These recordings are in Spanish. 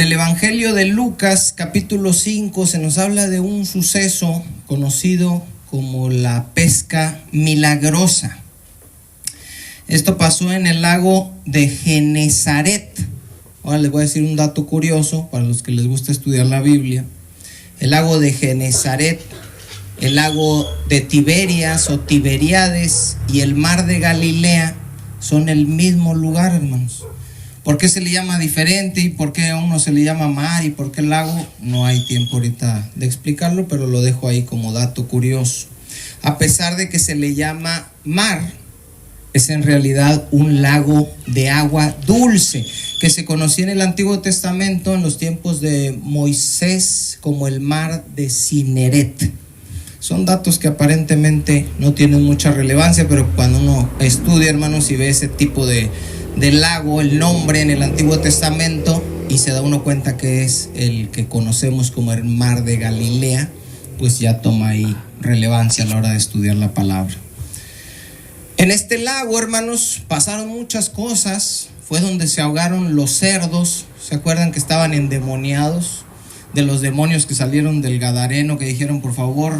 el Evangelio de Lucas, capítulo 5, se nos habla de un suceso conocido como la pesca milagrosa. Esto pasó en el lago de Genesaret. Ahora les voy a decir un dato curioso para los que les gusta estudiar la Biblia. El lago de Genesaret, el lago de Tiberias o Tiberíades y el mar de Galilea son el mismo lugar, hermanos. ¿Por qué se le llama diferente y por qué a uno se le llama mar y por qué lago? No hay tiempo ahorita de explicarlo, pero lo dejo ahí como dato curioso. A pesar de que se le llama mar, es en realidad un lago de agua dulce que se conocía en el Antiguo Testamento en los tiempos de Moisés como el mar de Cineret. Son datos que aparentemente no tienen mucha relevancia, pero cuando uno estudia, hermanos, y ve ese tipo de lago, el nombre en el Antiguo Testamento, y se da uno cuenta que es el que conocemos como el mar de Galilea, pues ya toma ahí relevancia a la hora de estudiar la palabra. En este lago, hermanos, pasaron muchas cosas. Fue donde se ahogaron los cerdos. ¿Se acuerdan que estaban endemoniados? De los demonios que salieron del Gadareno, que dijeron: por favor,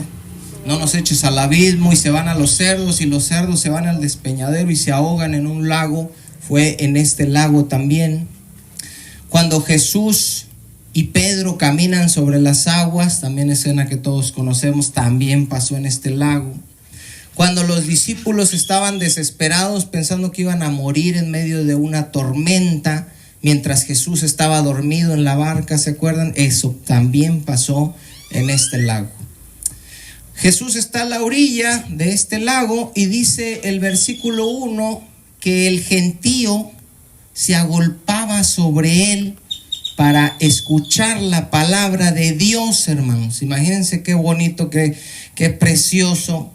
no nos eches al abismo, y se van a los cerdos, y los cerdos se van al despeñadero y se ahogan en un lago. Fue en este lago también. Cuando Jesús y Pedro caminan sobre las aguas, también escena que todos conocemos, también pasó en este lago. Cuando los discípulos estaban desesperados pensando que iban a morir en medio de una tormenta, mientras Jesús estaba dormido en la barca, ¿se acuerdan? Eso también pasó en este lago. Jesús está a la orilla de este lago y dice el versículo 1 que el gentío se agolpaba sobre él para escuchar la palabra de Dios, hermanos. Imagínense qué bonito, qué precioso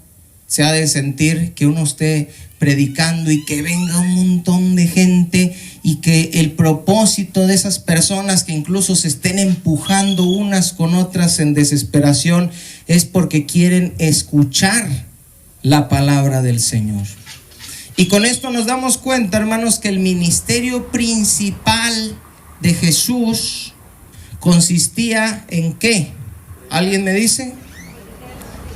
se ha de sentir que uno esté predicando y que venga un montón de gente, y que el propósito de esas personas que incluso se estén empujando unas con otras en desesperación es porque quieren escuchar la palabra del Señor. Y con esto nos damos cuenta, hermanos, que el ministerio principal de Jesús consistía en ¿qué? ¿Alguien me dice?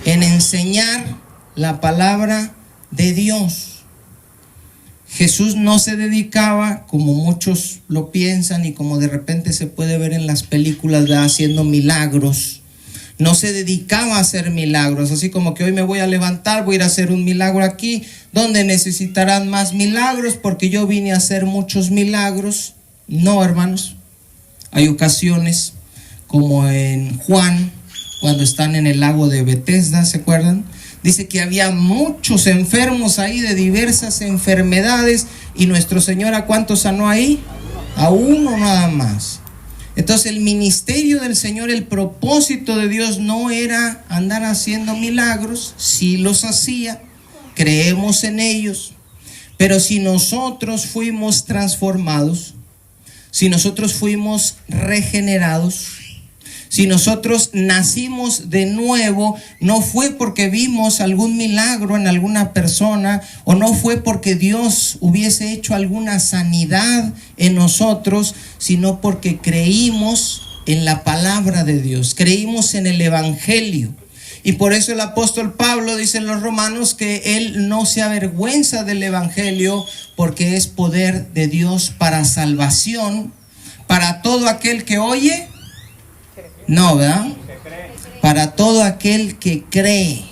En enseñar la palabra de Dios. Jesús no se dedicaba, como muchos lo piensan y como de repente se puede ver en las películas, ¿verdad?, haciendo milagros. No se dedicaba a hacer milagros, así como que hoy me voy a levantar, voy a ir a hacer un milagro aquí, donde necesitarán más milagros porque yo vine a hacer muchos milagros. No, hermanos. Hay ocasiones como en Juan, cuando están en el lago de Betesda, ¿se acuerdan? Dice que había muchos enfermos ahí de diversas enfermedades, y nuestro Señor, ¿a cuántos sanó ahí? A uno nada más. Entonces el ministerio del Señor, el propósito de Dios no era andar haciendo milagros. Sí los hacía, creemos en ellos, pero si nosotros fuimos transformados, si nosotros fuimos regenerados, si nosotros nacimos de nuevo, no fue porque vimos algún milagro en alguna persona, o no fue porque Dios hubiese hecho alguna sanidad en nosotros, sino porque creímos en la palabra de Dios, creímos en el Evangelio. Y por eso el apóstol Pablo dice en los Romanos que él no se avergüenza del Evangelio, porque es poder de Dios para salvación, para todo aquel que oye. No, ¿verdad? Para todo aquel que cree.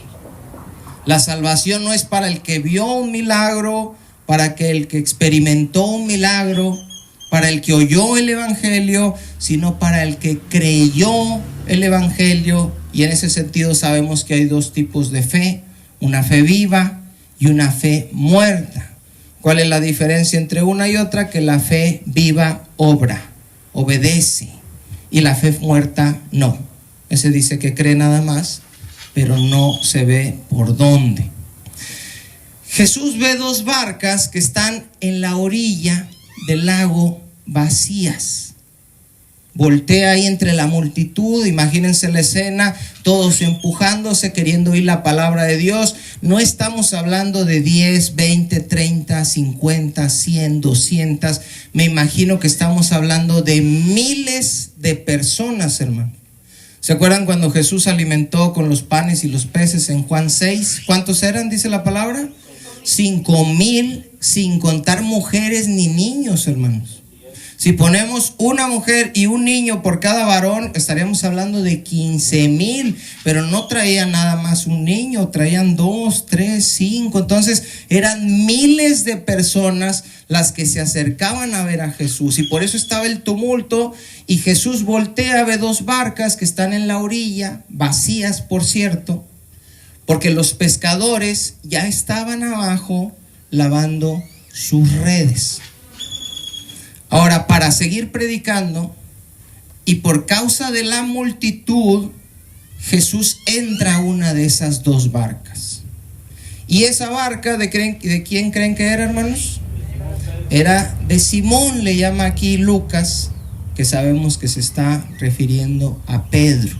La salvación no es para el que vio un milagro, para el que experimentó un milagro, para el que oyó el Evangelio, sino para el que creyó el Evangelio. Y en ese sentido sabemos que hay dos tipos de fe: una fe viva y una fe muerta. ¿Cuál es la diferencia entre una y otra? Que la fe viva obra, obedece, y la fe muerta no. Ese dice que cree nada más, pero no se ve por dónde. Jesús ve dos barcas que están en la orilla del lago vacías. voltea ahí entre la multitud. Imagínense la escena, todos empujándose, queriendo oír la palabra de Dios. No estamos hablando de 10, 20, 30, 50, 100, 200. Me imagino que estamos hablando de miles de personas, hermano. ¿Se acuerdan cuando Jesús alimentó con los panes y los peces en Juan 6? ¿Cuántos eran, dice la palabra? 5,000, sin contar mujeres ni niños, hermanos. Si ponemos una mujer y un niño por cada varón, estaríamos hablando de 15,000, pero no traían nada más un niño, traían 2, 3, 5. Entonces eran miles de personas las que se acercaban a ver a Jesús, y por eso estaba el tumulto. Y Jesús voltea, ve 2 barcas que están en la orilla, vacías por cierto, porque los pescadores ya estaban abajo lavando sus redes. Ahora, para seguir predicando, y por causa de la multitud, Jesús entra a una de esas 2 barcas. Y esa barca, ¿de quién creen que era, hermanos? Era de Simón, le llama aquí Lucas, que sabemos que se está refiriendo a Pedro.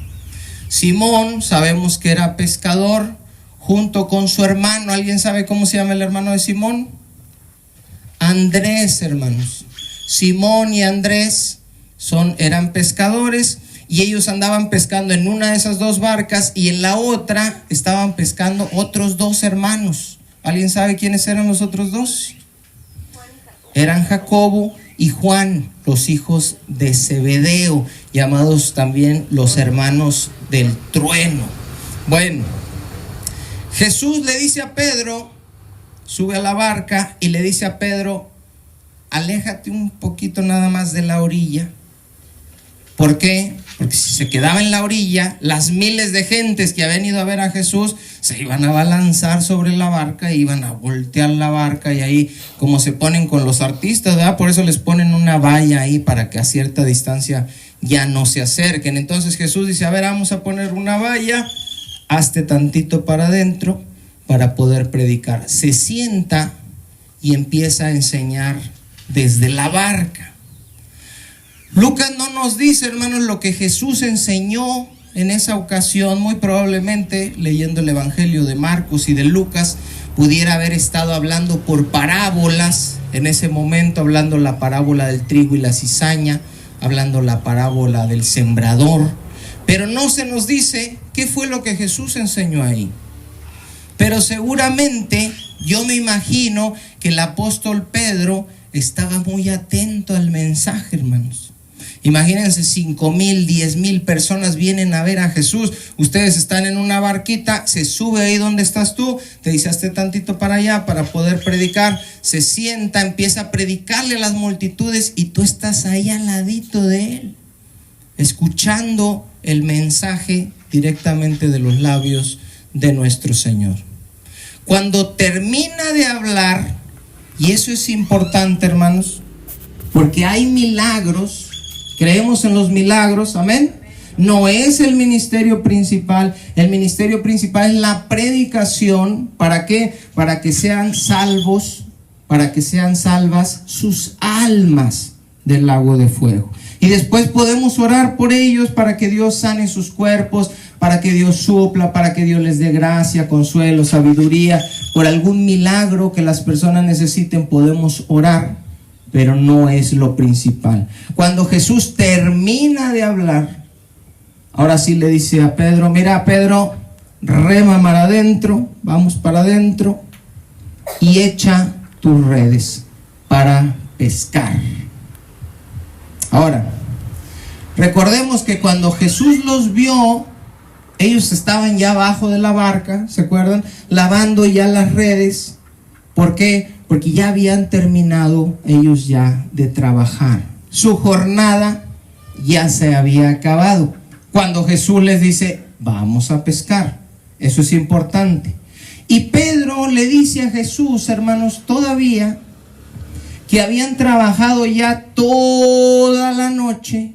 Simón, sabemos que era pescador, junto con su hermano. ¿Alguien sabe cómo se llama el hermano de Simón? Andrés, hermanos. Simón y Andrés eran pescadores, y ellos andaban pescando en una de esas 2 barcas, y en la otra estaban pescando otros 2 hermanos. ¿Alguien sabe quiénes eran los otros 2? Eran Jacobo y Juan, los hijos de Zebedeo, llamados también los hermanos del trueno. Bueno, Jesús le dice a Pedro, sube a la barca y le dice a Pedro: aléjate un poquito nada más de la orilla. ¿Por qué? Porque si se quedaba en la orilla, las miles de gentes que habían ido a ver a Jesús se iban a abalanzar sobre la barca, e iban a voltear la barca, y ahí, como se ponen con los artistas, ¿verdad? Por eso les ponen una valla ahí para que a cierta distancia ya no se acerquen. Entonces Jesús dice: a ver, vamos a poner una valla, hazte tantito para adentro para poder predicar. Se sienta y empieza a enseñar desde la barca. Lucas no nos dice, hermanos, lo que Jesús enseñó en esa ocasión. Muy probablemente, leyendo el Evangelio de Marcos y de Lucas, pudiera haber estado hablando por parábolas en ese momento, hablando la parábola del trigo y la cizaña, hablando la parábola del sembrador, pero no se nos dice qué fue lo que Jesús enseñó ahí. Pero seguramente, yo me imagino que el apóstol Pedro estaba muy atento al mensaje, hermanos. Imagínense, 5,000, 10,000 personas vienen a ver a Jesús. Ustedes están en una barquita, se sube ahí donde estás tú, te dice: hazte tantito para allá para poder predicar. Se sienta, empieza a predicarle a las multitudes, y tú estás ahí al ladito de él, escuchando el mensaje directamente de los labios de nuestro Señor. Cuando termina de hablar, y eso es importante, hermanos, porque hay milagros, creemos en los milagros, amén. No es el ministerio principal. El ministerio principal es la predicación. ¿Para qué? Para que sean salvos, para que sean salvas sus almas del lago de fuego. Y después podemos orar por ellos para que Dios sane sus cuerpos, para que Dios supla, para que Dios les dé gracia, consuelo, sabiduría. Por algún milagro que las personas necesiten podemos orar, pero no es lo principal. Cuando Jesús termina de hablar, ahora sí le dice a Pedro: mira, Pedro, rema para adentro, vamos para adentro, y echa tus redes para pescar. Ahora, recordemos que cuando Jesús los vio, ellos estaban ya abajo de la barca, ¿se acuerdan? Lavando ya las redes. ¿Por qué? Porque ya habían terminado ellos ya de trabajar. Su jornada ya se había acabado. Cuando Jesús les dice: vamos a pescar. Eso es importante. Y Pedro le dice a Jesús, hermanos, todavía que habían trabajado ya toda la noche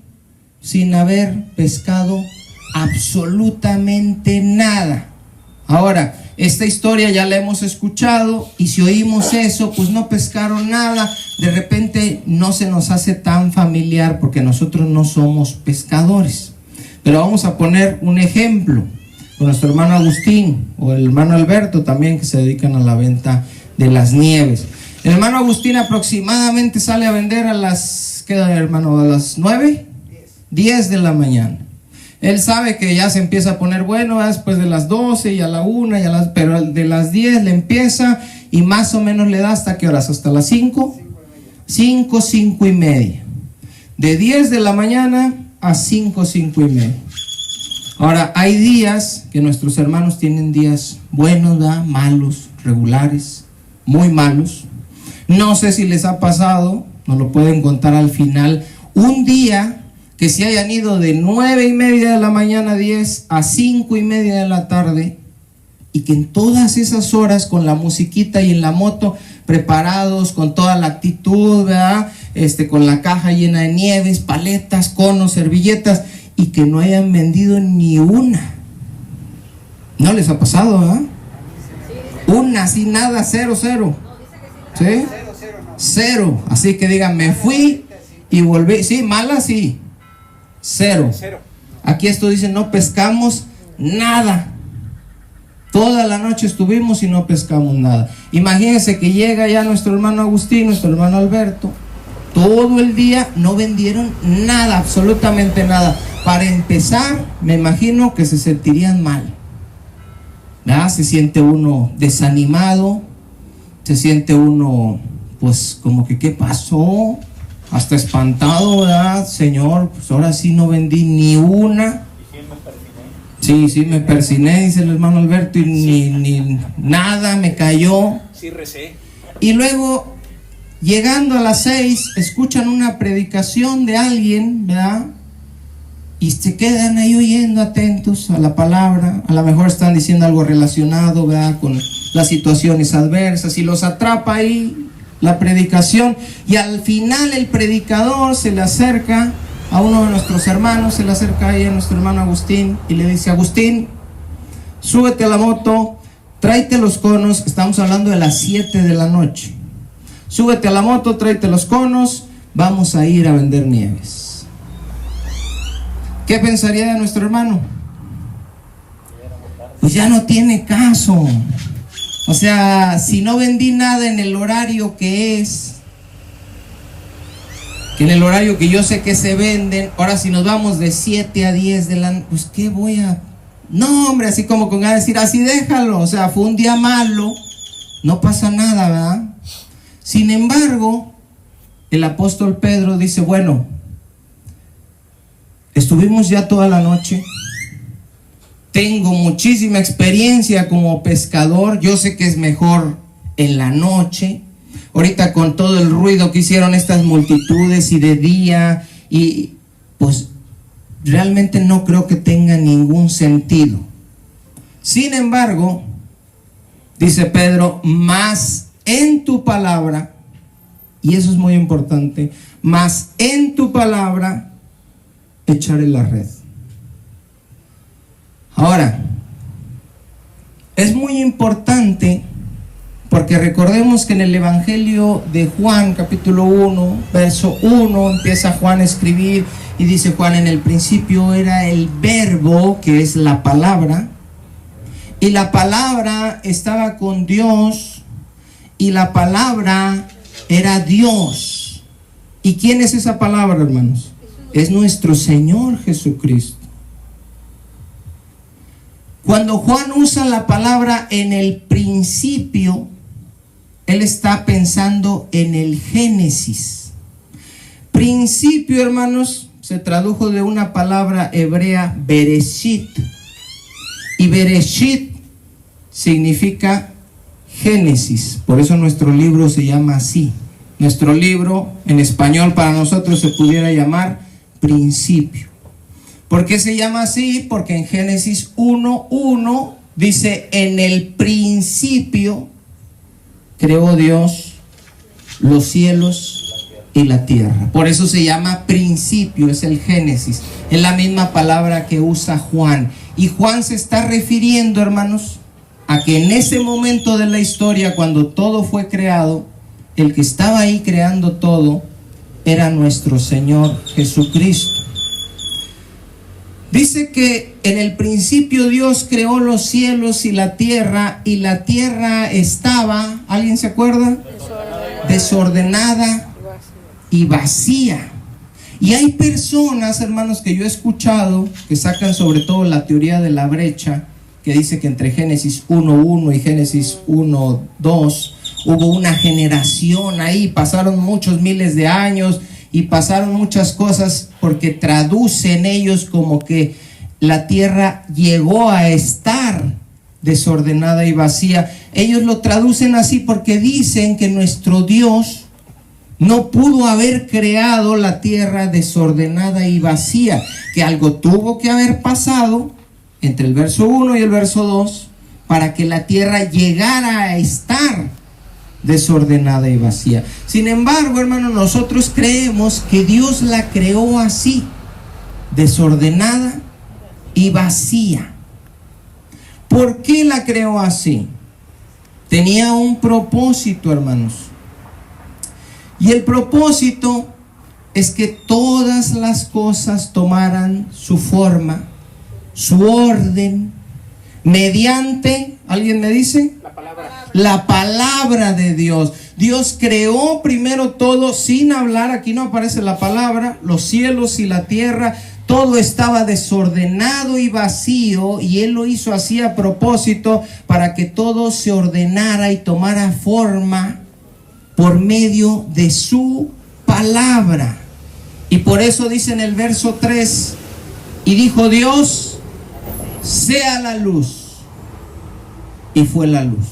sin haber pescado absolutamente nada. Ahora, esta historia ya la hemos escuchado y si oímos eso, pues no pescaron nada. De repente no se nos hace tan familiar porque nosotros no somos pescadores. Pero vamos a poner un ejemplo con nuestro hermano Agustín o el hermano Alberto también, que se dedican a la venta de las nieves. El hermano Agustín aproximadamente sale a vender a las, ¿qué edad, hermano? ¿A las 9? 10 de la mañana. Él sabe que ya se empieza a poner bueno después de las 12 y a la 1, pero de las 10 le empieza y más o menos le da ¿hasta qué horas? ¿Hasta las 5? 5 y media. De 10 de la mañana a 5 y media. Ahora, hay días que nuestros hermanos tienen días buenos, ¿verdad? Malos, regulares, muy malos. No sé si les ha pasado, nos lo pueden contar al final, un día que se hayan ido de 9 y media de la mañana a 10 a 5 y media de la tarde y que en todas esas horas con la musiquita y en la moto preparados con toda la actitud, ¿verdad? Con la caja llena de nieves, paletas, conos, servilletas y que no hayan vendido ni una. ¿No les ha pasado, verdad? Una, sin nada, cero. ¿Sí? Cero. Así que digan, me fui y volví. Sí, mala, sí. Cero. Aquí esto dice, no pescamos nada. Toda la noche estuvimos y no pescamos nada. Imagínense que llega ya nuestro hermano Agustín, nuestro hermano Alberto. Todo el día no vendieron nada, absolutamente nada. Para empezar, me imagino que se sentirían mal, ¿verdad? Se siente uno desanimado, se siente uno, pues, como que, ¿qué pasó? Hasta espantado, ¿verdad? Señor, pues ahora sí no vendí ni una. Sí, me persiné, dice el hermano Alberto, y ni nada, me cayó. Sí, recé. Y luego, llegando a las 6, escuchan una predicación de alguien, ¿verdad? Y se quedan ahí oyendo atentos a la palabra. A lo mejor están diciendo algo relacionado, ¿verdad?, con las situaciones adversas, y los atrapa ahí la predicación, y al final el predicador se le acerca a uno de nuestros hermanos, se le acerca ahí a nuestro hermano Agustín y le dice, Agustín, súbete a la moto, tráete los conos. Estamos hablando de las 7 de la noche. Súbete a la moto, tráete los conos, vamos a ir a vender nieves. ¿Qué pensaría de nuestro hermano? Pues ya no tiene caso. O sea, si no vendí nada en el horario que es, que en el horario que yo sé que se venden, ahora si nos vamos de 7 a 10 de la noche, pues ¿qué voy a...? No, hombre, así como con ganas de decir, así déjalo, o sea, fue un día malo, no pasa nada, ¿verdad? Sin embargo, el apóstol Pedro dice, bueno, estuvimos ya toda la noche, tengo muchísima experiencia como pescador, yo sé que es mejor en la noche. Ahorita con todo el ruido que hicieron estas multitudes y de día, y pues realmente no creo que tenga ningún sentido. Sin embargo, dice Pedro, más en tu palabra, y eso es muy importante, más en tu palabra echaré la red. Ahora, es muy importante porque recordemos que en el Evangelio de Juan, capítulo 1, verso 1, empieza Juan a escribir y dice Juan, en el principio era el verbo, que es la palabra, y la palabra estaba con Dios, y la palabra era Dios. ¿Y quién es esa palabra, hermanos? Es nuestro Señor Jesucristo. Cuando Juan usa la palabra en el principio, él está pensando en el Génesis. Principio, hermanos, se tradujo de una palabra hebrea, Bereshit. Y Bereshit significa Génesis. Por eso nuestro libro se llama así. Nuestro libro, en español para nosotros, se pudiera llamar Principio. ¿Por qué se llama así? Porque en Génesis 1:1 dice, en el principio creó Dios los cielos y la tierra. Por eso se llama principio, es el Génesis. Es la misma palabra que usa Juan. Y Juan se está refiriendo, hermanos, a que en ese momento de la historia, cuando todo fue creado, el que estaba ahí creando todo era nuestro Señor Jesucristo. Dice que en el principio Dios creó los cielos y la tierra estaba, ¿alguien se acuerda? Desordenada y vacía. Y hay personas, hermanos, que yo he escuchado que sacan sobre todo la teoría de la brecha, que dice que entre Génesis 1:1 y Génesis 1:2 hubo una generación ahí, pasaron muchos miles de años y pasaron muchas cosas, porque traducen ellos como que la tierra llegó a estar desordenada y vacía. Ellos lo traducen así porque dicen que nuestro Dios no pudo haber creado la tierra desordenada y vacía, que algo tuvo que haber pasado entre el verso 1 y el verso 2 para que la tierra llegara a estar desordenada y vacía. Sin embargo, hermano, nosotros creemos que Dios la creó así, desordenada y vacía. ¿Por qué la creó así? Tenía un propósito, hermanos. Y el propósito es que todas las cosas tomaran su forma, su orden, mediante, ¿alguien me dice? La palabra de Dios. Dios creó primero todo sin hablar. Aquí no aparece la palabra. Los cielos y la tierra, todo estaba desordenado y vacío, y Él lo hizo así a propósito, para que todo se ordenara y tomara forma por medio de su palabra. Y por eso dice en el verso 3: y dijo Dios, sea la luz, y fue la luz.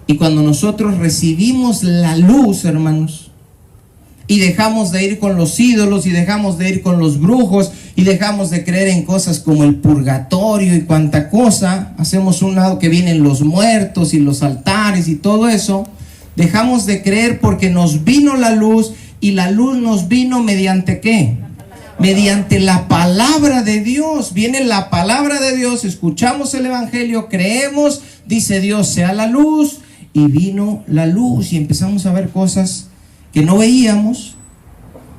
Y cuando nosotros recibimos la luz, hermanos, y dejamos de ir con los ídolos, y dejamos de ir con los brujos, y dejamos de creer en cosas como el purgatorio y cuanta cosa, hacemos un lado que vienen los muertos y los altares y todo eso, dejamos de creer porque nos vino la luz, y la luz nos vino mediante ¿qué? Mediante la palabra de Dios. Viene la palabra de Dios, escuchamos el evangelio, creemos, dice Dios sea la luz, y vino la luz, y empezamos a ver cosas que no veíamos,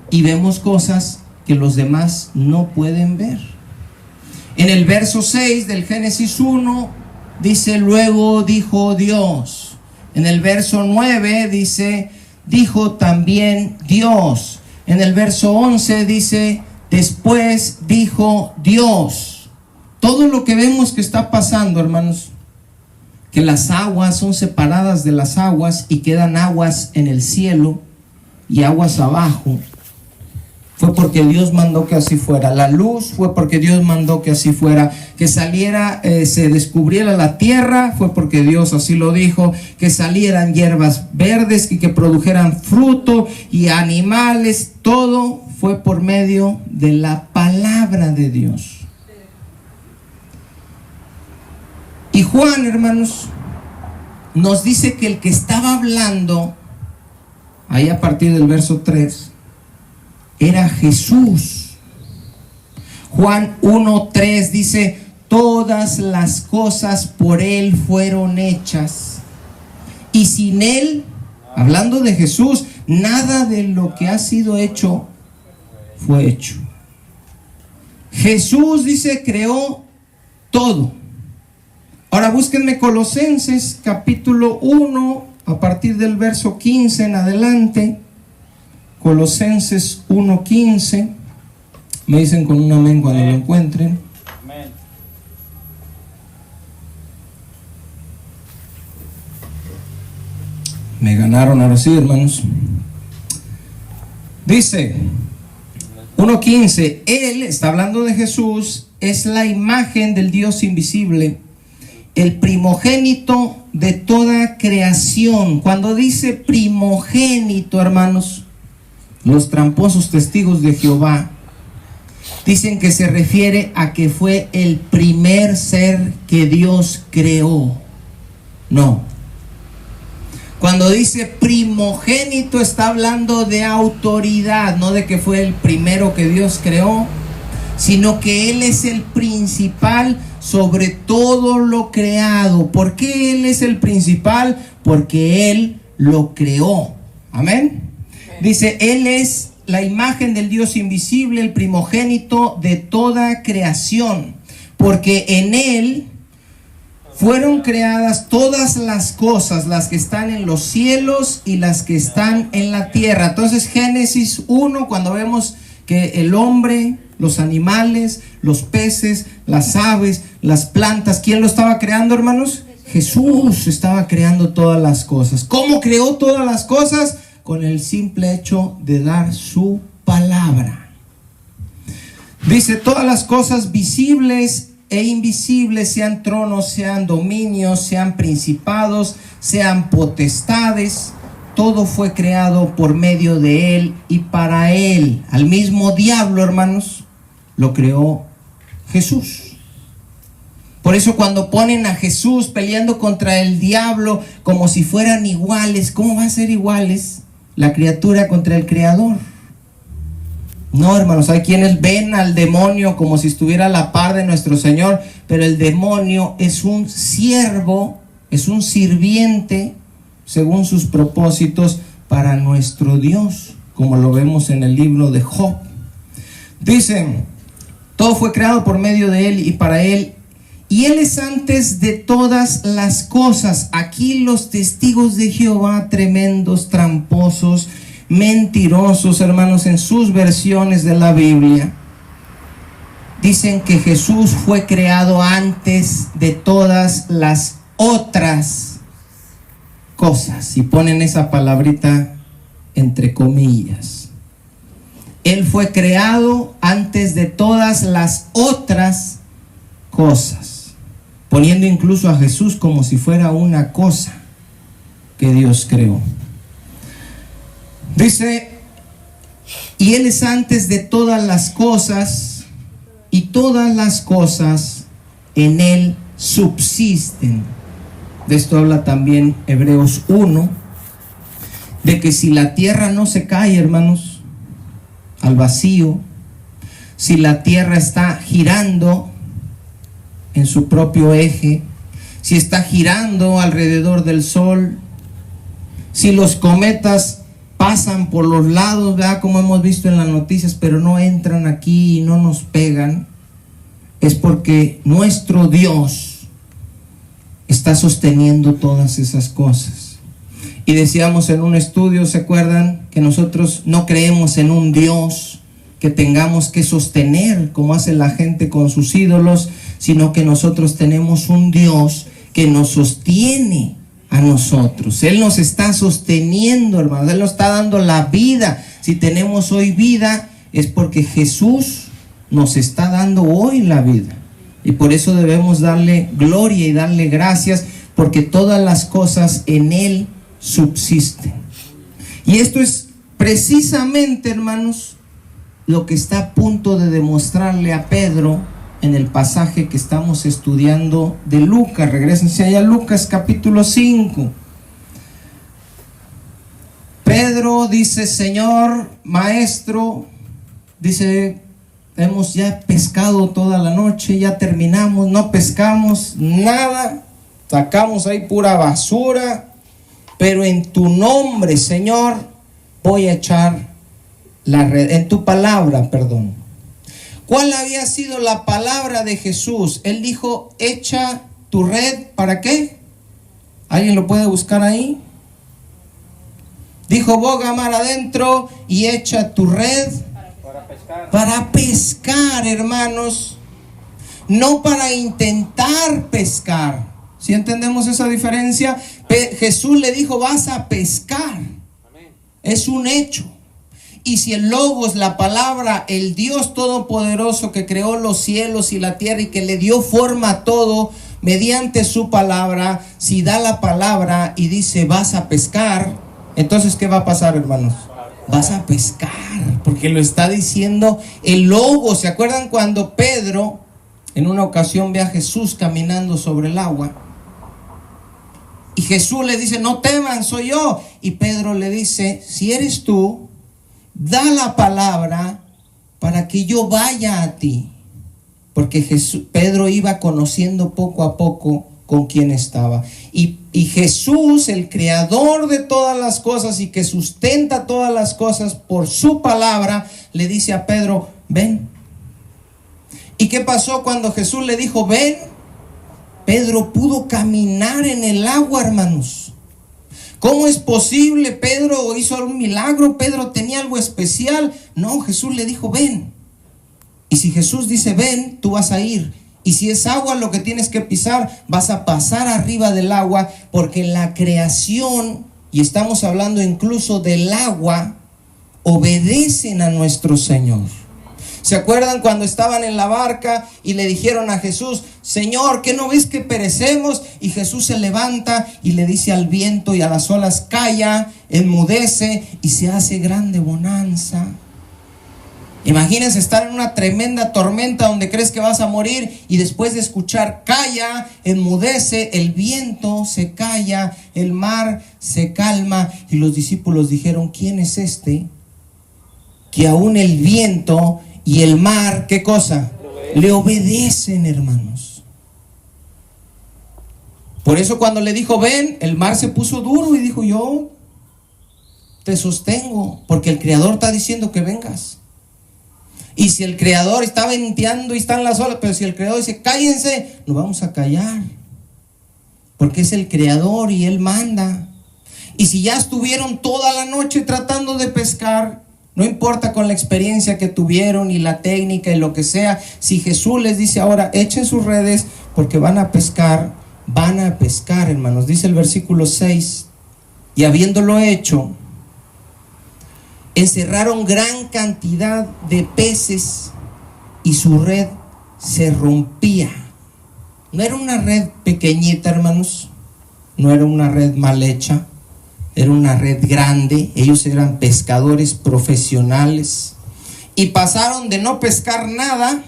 y vemos cosas que los demás no pueden ver. En el verso 6 del Génesis 1 dice: luego dijo Dios. En el verso 9 dice: dijo también Dios. En el verso 11 dice: después dijo Dios. Todo lo que vemos que está pasando, hermanos, que las aguas son separadas de las aguas y quedan aguas en el cielo y aguas abajo, fue porque Dios mandó que así fuera. La luz fue porque Dios mandó que así fuera. Que saliera, se descubriera la tierra, fue porque Dios así lo dijo. Que salieran hierbas verdes y que produjeran fruto y animales, todo fue por medio de la palabra de Dios. Y Juan, hermanos, nos dice que el que estaba hablando ahí a partir del verso 3 era Jesús. Juan 1:3 dice: todas las cosas por Él fueron hechas, y sin Él, hablando de Jesús, nada de lo que ha sido hecho fue hecho. Jesús, dice, creó todo. Ahora búsquenme Colosenses capítulo 1 a partir del verso 15 en adelante. Colosenses 1:15. Me dicen con un amén cuando lo encuentren. Amén. Me ganaron ahora sí, hermanos. Dice 1:15: Él, está hablando de Jesús, es la imagen del Dios invisible, el primogénito de toda creación. Cuando dice primogénito, hermanos, los tramposos testigos de Jehová dicen que se refiere a que fue el primer ser que Dios creó. No. Cuando dice primogénito está hablando de autoridad, no de que fue el primero que Dios creó, sino que Él es el principal sobre todo lo creado. ¿Por qué Él es el principal? Porque Él lo creó. Amén. Dice, Él es la imagen del Dios invisible, el primogénito de toda creación, porque en Él fueron creadas todas las cosas, las que están en los cielos y las que están en la tierra. Entonces Génesis 1, cuando vemos que el hombre, los animales, los peces, las aves, las plantas, ¿quién lo estaba creando, hermanos? Jesús estaba creando todas las cosas. ¿Cómo creó todas las cosas? Con el simple hecho de dar su palabra. Dice, todas las cosas visibles e invisibles, sean tronos, sean dominios, sean principados, sean potestades, todo fue creado por medio de Él y para Él. Al mismo diablo, hermanos, lo creó Jesús. Por eso cuando ponen a Jesús peleando contra el diablo como si fueran iguales, ¿cómo van a ser iguales la criatura contra el Creador? No, hermanos, hay quienes ven al demonio como si estuviera a la par de nuestro Señor, pero el demonio es un siervo, es un sirviente, según sus propósitos, para nuestro Dios, como lo vemos en el libro de Job. Dicen, todo fue creado por medio de Él y para Él, y Él es antes de todas las cosas. Aquí los testigos de Jehová, tremendos, tramposos, mentirosos, hermanos, en sus versiones de la Biblia, dicen que Jesús fue creado antes de todas las otras cosas, y ponen esa palabrita entre comillas. Él fue creado antes de todas las otras cosas, poniendo incluso a Jesús como si fuera una cosa que Dios creó. Dice, y Él es antes de todas las cosas, y todas las cosas en Él subsisten. De esto habla también Hebreos 1, de que si la tierra no se cae, hermanos, al vacío, si la tierra está girando en su propio eje, si está girando alrededor del sol, si los cometas pasan por los lados, ¿verdad?, como hemos visto en las noticias, pero no entran aquí y no nos pegan, es porque nuestro Dios está sosteniendo todas esas cosas. Y decíamos en un estudio, ¿se acuerdan?, que nosotros no creemos en un Dios que tengamos que sostener como hace la gente con sus ídolos, sino que nosotros tenemos un Dios que nos sostiene a nosotros. Él nos está sosteniendo, hermanos. Él nos está dando la vida. Si tenemos hoy vida, es porque Jesús nos está dando hoy la vida. Y por eso debemos darle gloria y darle gracias, porque todas las cosas en Él subsisten. Y esto es precisamente, hermanos, lo que está a punto de demostrarle a Pedro en el pasaje que estamos estudiando de Lucas. Regrésense allá a Lucas capítulo 5. Pedro dice, Señor, Maestro, dice, hemos ya pescado toda la noche, ya terminamos, no pescamos nada, sacamos ahí pura basura, pero en tu nombre, Señor, voy a echar la red, en tu palabra, perdón. ¿Cuál había sido la palabra de Jesús? Él dijo, echa tu red, ¿para qué? ¿Alguien lo puede buscar ahí? Dijo, boga mar adentro y echa tu red para pescar. Para pescar, hermanos, no para intentar pescar. ¿Sí entendemos esa diferencia? Jesús le dijo, vas a pescar. Amén. Es un hecho. Y si el Logos, la palabra, el Dios Todopoderoso que creó los cielos y la tierra y que le dio forma a todo mediante su palabra, si da la palabra y dice vas a pescar, entonces ¿qué va a pasar, hermanos? Vas a pescar, porque lo está diciendo el Logos. ¿Se acuerdan cuando Pedro en una ocasión ve a Jesús caminando sobre el agua? Y Jesús le dice, no teman, soy yo. Y Pedro le dice, si eres tú, da la palabra para que yo vaya a ti. porque Pedro iba conociendo poco a poco con quién estaba. Y Jesús, el creador de todas las cosas y que sustenta todas las cosas por su palabra, le dice a Pedro, ven. ¿Y qué pasó cuando Jesús le dijo, ven? Pedro pudo caminar en el agua, hermanos. ¿Cómo es posible? Pedro hizo un milagro, Pedro tenía algo especial. No, Jesús le dijo, ven. Y si Jesús dice, ven, tú vas a ir. Y si es agua lo que tienes que pisar, vas a pasar arriba del agua, porque la creación, y estamos hablando incluso del agua, obedecen a nuestro Señor. ¿Se acuerdan cuando estaban en la barca y le dijeron a Jesús, Señor, ¿qué no ves que perecemos? Y Jesús se levanta y le dice al viento y a las olas, calla, enmudece, y se hace grande bonanza. Imagínense estar en una tremenda tormenta donde crees que vas a morir y después de escuchar calla, enmudece, el viento se calla, el mar se calma. Y los discípulos dijeron, ¿quién es este? Que aún el viento y el mar, ¿qué cosa? Le obedecen, hermanos. Por eso cuando le dijo, ven, el mar se puso duro y dijo, yo te sostengo, porque el Creador está diciendo que vengas. Y si el Creador está venteando y están las olas, pero si el Creador dice, cállense, nos vamos a callar. Porque es el Creador y Él manda. Y si ya estuvieron toda la noche tratando de pescar, no importa con la experiencia que tuvieron y la técnica y lo que sea, si Jesús les dice ahora, echen sus redes porque van a pescar, hermanos. Dice el versículo 6, y habiéndolo hecho, encerraron gran cantidad de peces y su red se rompía. No era una red pequeñita, hermanos, no era una red mal hecha, era una red grande. Ellos eran pescadores profesionales y pasaron de no pescar nada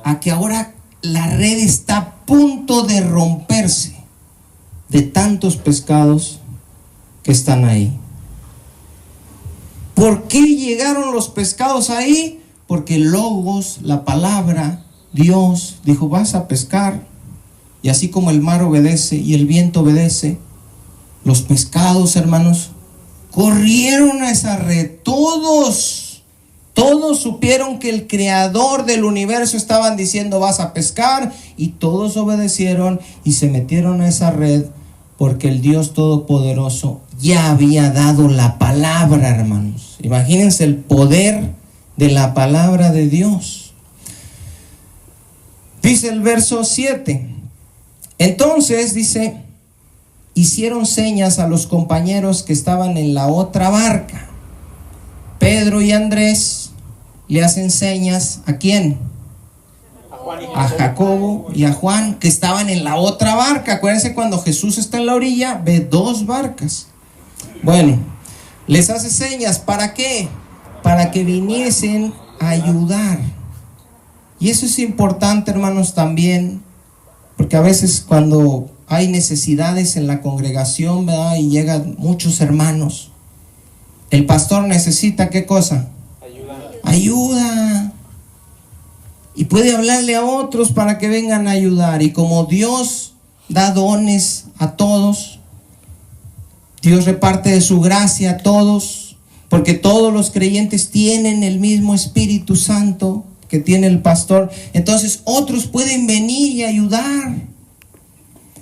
a que ahora la red está a punto de romperse de tantos pescados que están ahí. ¿Por qué llegaron los pescados ahí? Porque el Logos, la palabra, Dios dijo, vas a pescar. Y así como el mar obedece y el viento obedece, los pescados, hermanos, corrieron a esa red. Todos supieron que el Creador del universo estaban diciendo, vas a pescar. Y todos obedecieron y se metieron a esa red, porque el Dios Todopoderoso ya había dado la palabra, hermanos. Imagínense el poder de la palabra de Dios. Dice el verso 7. Entonces, dice, hicieron señas a los compañeros que estaban en la otra barca. Pedro y Andrés le hacen señas, ¿a quién? A Jacobo y a Juan, que estaban en la otra barca. Acuérdense, cuando Jesús está en la orilla, ve dos barcas. Bueno, les hace señas, ¿para qué? Para que viniesen a ayudar. Y eso es importante, hermanos, también, porque a veces cuando hay necesidades en la congregación, ¿verdad? Y llegan muchos hermanos, el pastor necesita, ¿qué cosa? Ayuda. Y puede hablarle a otros para que vengan a ayudar. Y como Dios da dones a todos, Dios reparte de su gracia a todos, porque todos los creyentes tienen el mismo Espíritu Santo que tiene el pastor. Entonces otros pueden venir y ayudar.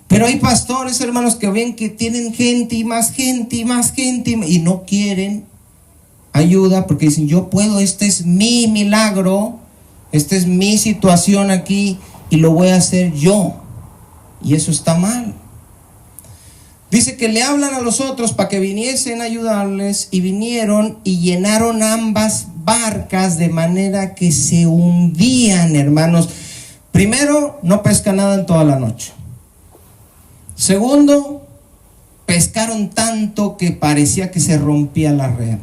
Pero hay pastores, hermanos, que ven que tienen gente y más gente y más gente y no quieren ayuda porque dicen, yo puedo, este es mi milagro, esta es mi situación aquí y lo voy a hacer yo. Y eso está mal. Dice que le hablan a los otros para que viniesen a ayudarles, y vinieron y llenaron ambas barcas de manera que se hundían, hermanos. Primero, no pescan nada en toda la noche. Segundo, pescaron tanto que parecía que se rompía la red.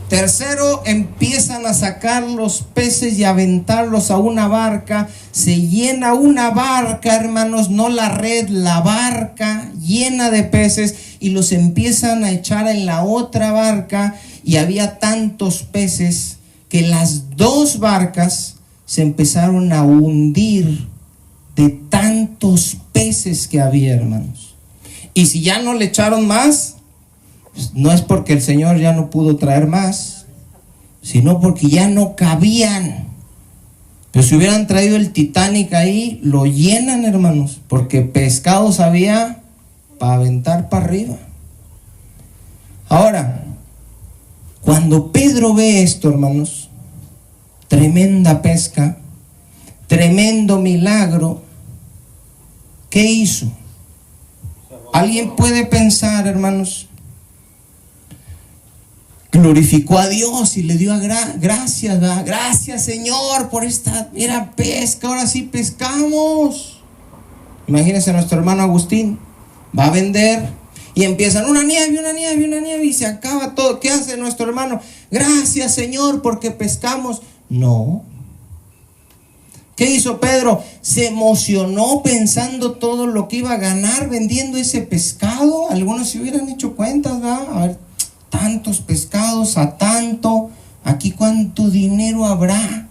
Tercero, empiezan a sacar los peces y a aventarlos a una barca. Se llena una barca, hermanos, no la red, la barca llena de peces, y los empiezan a echar en la otra barca, y había tantos peces que las dos barcas se empezaron a hundir de tantos peces que había, hermanos. Y si ya no le echaron más, pues no es porque el Señor ya no pudo traer más, sino porque ya no cabían. Pero si hubieran traído el Titanic ahí, lo llenan, hermanos, porque pescados había para aventar para arriba. Ahora, cuando Pedro ve esto, hermanos, tremenda pesca, tremendo milagro, ¿qué hizo? ¿Alguien puede pensar, hermanos? Glorificó a Dios y le dio gracias, ¿verdad? Gracias, Señor, por esta pesca, ahora sí pescamos. Imagínense, nuestro hermano Agustín va a vender y empiezan una nieve y se acaba todo. ¿Qué hace nuestro hermano? Gracias, Señor, porque pescamos. No. ¿Qué hizo Pedro? Se emocionó pensando todo lo que iba a ganar vendiendo ese pescado. Algunos se hubieran hecho cuentas, ¿verdad? A ver, tantos pescados a tanto, aquí cuánto dinero habrá.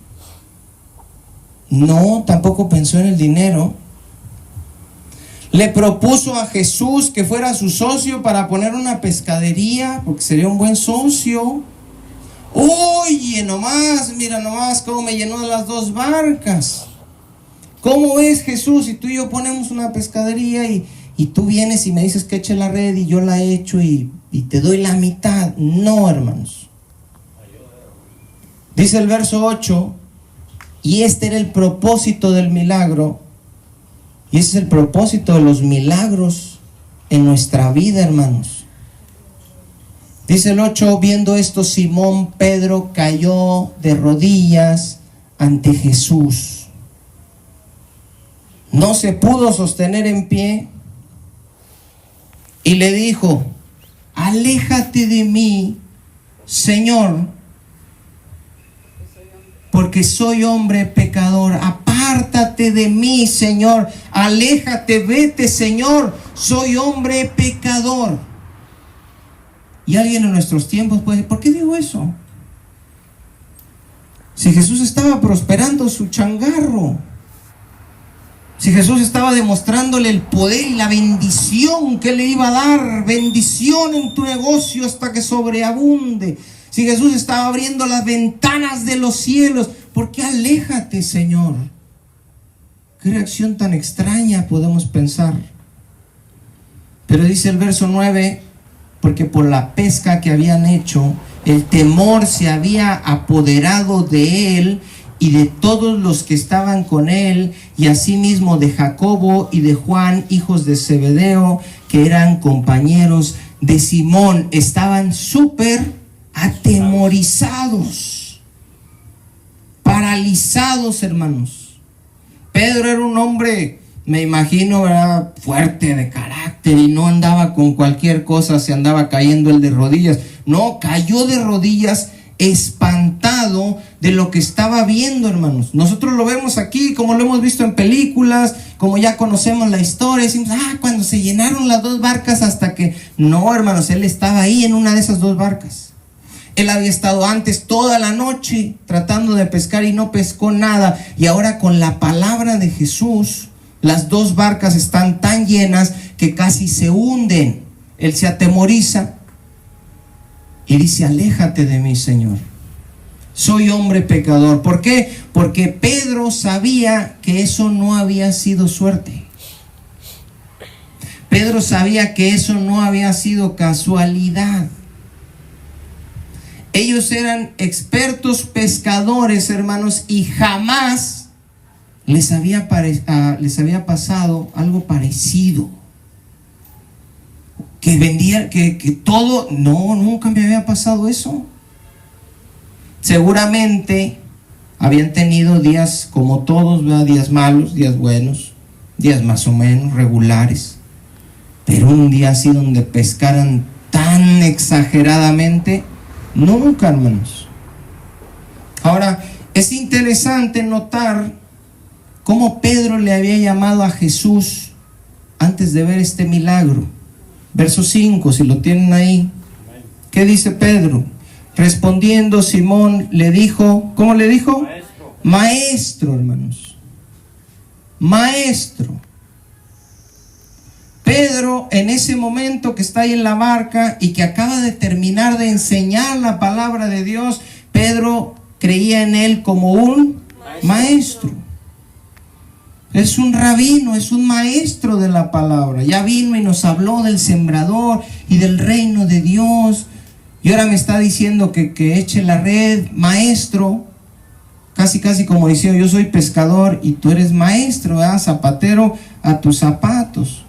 No, tampoco pensó en el dinero. Le propuso a Jesús que fuera su socio para poner una pescadería, porque sería un buen socio. Oye, mira nomás cómo me llenó de las 2 barcas. ¿Cómo ves, Jesús? Si tú y yo ponemos una pescadería y tú vienes y me dices que eche la red y yo la echo y te doy la mitad. No, hermanos. Dice el verso 8, y este era el propósito del milagro, y ese es el propósito de los milagros en nuestra vida, hermanos. Dice el 8, viendo esto, Simón Pedro cayó de rodillas ante Jesús. No se pudo sostener en pie y le dijo: aléjate de mí, Señor, porque soy hombre pecador. Apártate de mí, Señor. Aléjate, vete, Señor. Soy hombre pecador. Y alguien en nuestros tiempos puede decir: ¿por qué digo eso? Si Jesús estaba prosperando su changarro, si Jesús estaba demostrándole el poder y la bendición que le iba a dar, bendición en tu negocio hasta que sobreabunde, si Jesús estaba abriendo las ventanas de los cielos, ¿por qué aléjate, Señor? Qué reacción tan extraña podemos pensar. Pero dice el verso 9, porque por la pesca que habían hecho, el temor se había apoderado de él y de todos los que estaban con él, y asimismo de Jacobo y de Juan, hijos de Zebedeo, que eran compañeros de Simón. Estaban súper atemorizados, paralizados, hermanos. Pedro era un hombre, me imagino, ¿verdad?, fuerte de carácter, y no andaba con cualquier cosa, se andaba cayendo él de rodillas. No, cayó de rodillas espantado de lo que estaba viendo, hermanos. Nosotros lo vemos aquí, como lo hemos visto en películas, como ya conocemos la historia, decimos: cuando se llenaron las 2 barcas, hasta que... No, hermanos, él estaba ahí en una de esas 2 barcas. Él había estado antes toda la noche tratando de pescar y no pescó nada, y ahora con la palabra de Jesús, las 2 barcas están tan llenas que casi se hunden. Él se atemoriza y dice: aléjate de mí, Señor. Soy hombre pecador. ¿Por qué? Porque Pedro sabía que eso no había sido suerte. Pedro sabía que eso no había sido casualidad. Ellos eran expertos pescadores, hermanos, y jamás les había pasado algo parecido. Que todo, no, nunca me había pasado eso. Seguramente habían tenido días como todos, ¿verdad? Días malos, días buenos, días más o menos regulares, pero un día así donde pescaran tan exageradamente, nunca, hermanos. Ahora, es interesante notar cómo Pedro le había llamado a Jesús antes de ver este milagro. Verso 5, si lo tienen ahí. ¿Qué dice Pedro? Respondiendo, Simón le dijo, ¿cómo le dijo? Maestro, hermanos. Maestro. Pedro, en ese momento que está ahí en la barca y que acaba de terminar de enseñar la palabra de Dios, Pedro creía en él como un maestro. Es un rabino, es un maestro de la palabra. Ya vino y nos habló del sembrador y del reino de Dios. Y ahora me está diciendo que eche la red, maestro. Casi como diciendo, yo soy pescador y tú eres maestro, ¿verdad? Zapatero a tus zapatos.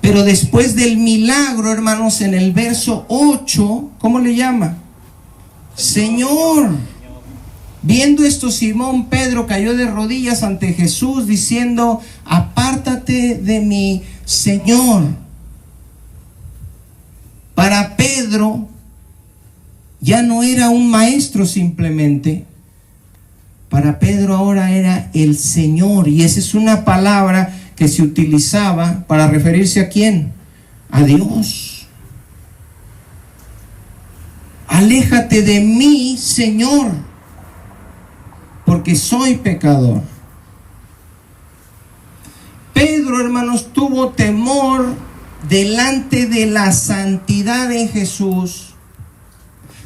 Pero después del milagro, hermanos, en el verso 8, ¿cómo le llama? Señor. Viendo esto, Simón Pedro cayó de rodillas ante Jesús diciendo, apártate de mí, Señor. Para Pedro ya no era un maestro simplemente. Para Pedro ahora era el Señor. Y esa es una palabra que se utilizaba para referirse ¿a quién? A Dios. Aléjate de mí, Señor, porque soy pecador. Pedro, hermanos, tuvo temor delante de la santidad en Jesús,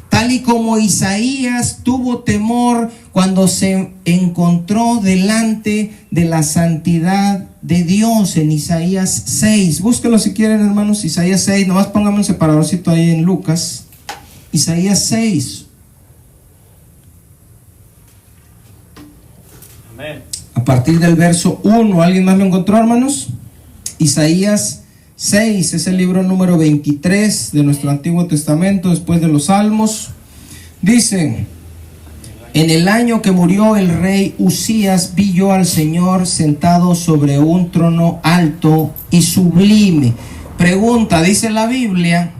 tal y como Isaías tuvo temor cuando se encontró delante de la santidad de Dios en Isaías 6. Búsquelo si quieren, hermanos, Isaías 6. Nomás póngame un separadorcito ahí en Lucas. Isaías 6. Amén. A partir del verso 1. ¿Alguien más lo encontró, hermanos? Isaías 6 es el libro número 23 de nuestro Antiguo Testamento, después de los Salmos. Dice: en el año que murió el rey Usías, vi yo al Señor sentado sobre un trono alto y sublime. Pregunta, dice la Biblia,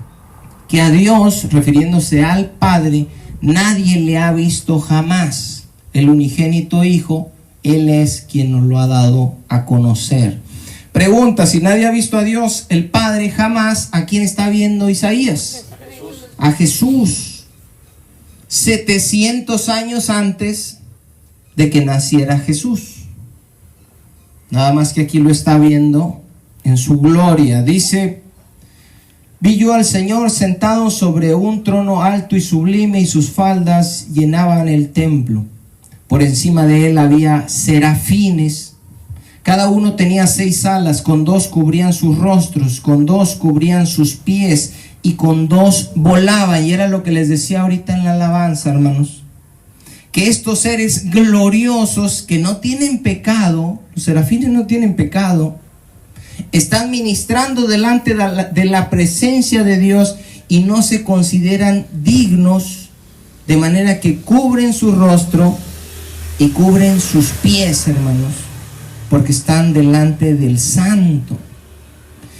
que a Dios, refiriéndose al Padre, nadie le ha visto jamás. El unigénito Hijo, Él es quien nos lo ha dado a conocer. Pregunta, si nadie ha visto a Dios, el Padre, jamás, ¿a quién está viendo Isaías? A Jesús. 700 años antes de que naciera Jesús. Nada más que aquí lo está viendo en su gloria. Dice: vi yo al Señor sentado sobre un trono alto y sublime, y sus faldas llenaban el templo. Por encima de él había serafines. Cada uno tenía 6 alas, con 2 cubrían sus rostros, con 2 cubrían sus pies, y con 2 volaban. Y era lo que les decía ahorita en la alabanza, hermanos, que estos seres gloriosos que no tienen pecado, los serafines no tienen pecado, están ministrando delante de la presencia de Dios y no se consideran dignos, de manera que cubren su rostro y cubren sus pies, hermanos, porque están delante del Santo.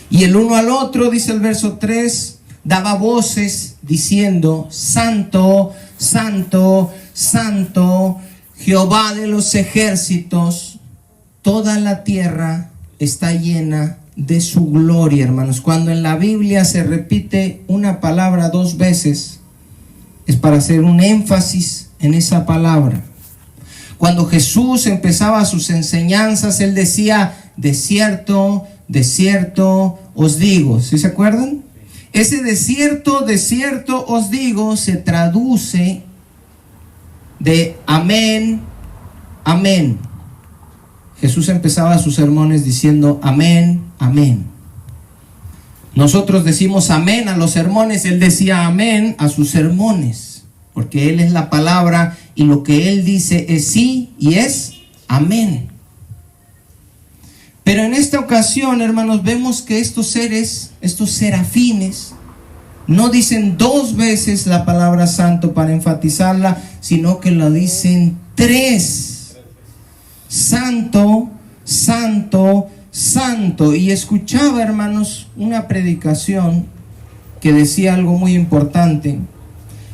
Y el uno al otro, dice el verso 3, daba voces diciendo: Santo, Santo, Santo, Jehová de los ejércitos, toda la tierra está llena de su gloria, hermanos. Cuando en la Biblia se repite una palabra 2 veces, es para hacer un énfasis en esa palabra. Cuando Jesús empezaba sus enseñanzas, Él decía: de cierto, de cierto os digo. ¿Sí se acuerdan? Ese de cierto os digo se traduce de amén, amén. Jesús empezaba sus sermones diciendo amén, amén. Nosotros decimos amén a los sermones, Él decía amén a sus sermones, porque Él es la palabra y lo que Él dice es sí y es amén. Pero en esta ocasión, hermanos, vemos que estos seres, estos serafines, no dicen 2 veces la palabra santo para enfatizarla, sino que lo dicen 3. Santo, santo, santo. Y escuchaba, hermanos, una predicación que decía algo muy importante.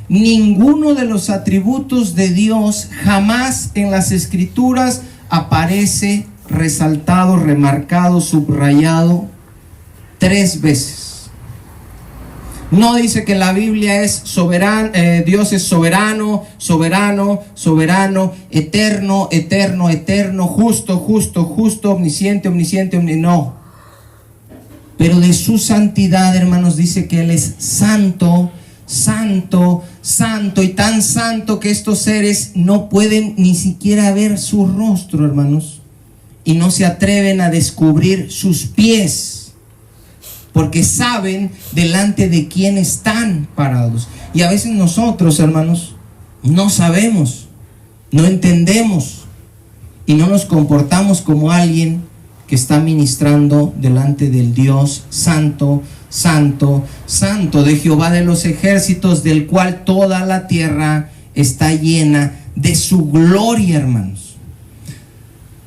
Ninguno de los atributos de Dios jamás en las Escrituras aparece resaltado, remarcado, subrayado 3 veces. No dice que la Biblia es soberano, Dios es soberano, soberano, soberano, eterno, eterno, eterno, justo, justo, justo, omnisciente, omnisciente, no. Pero de su santidad, hermanos, dice que Él es santo, santo, santo, y tan santo que estos seres no pueden ni siquiera ver su rostro, hermanos, y no se atreven a descubrir sus pies, porque saben delante de quién están parados. Y a veces nosotros, hermanos, no sabemos, no entendemos y no nos comportamos como alguien que está ministrando delante del Dios santo, santo, santo, de Jehová de los ejércitos, del cual toda la tierra está llena de su gloria, hermanos.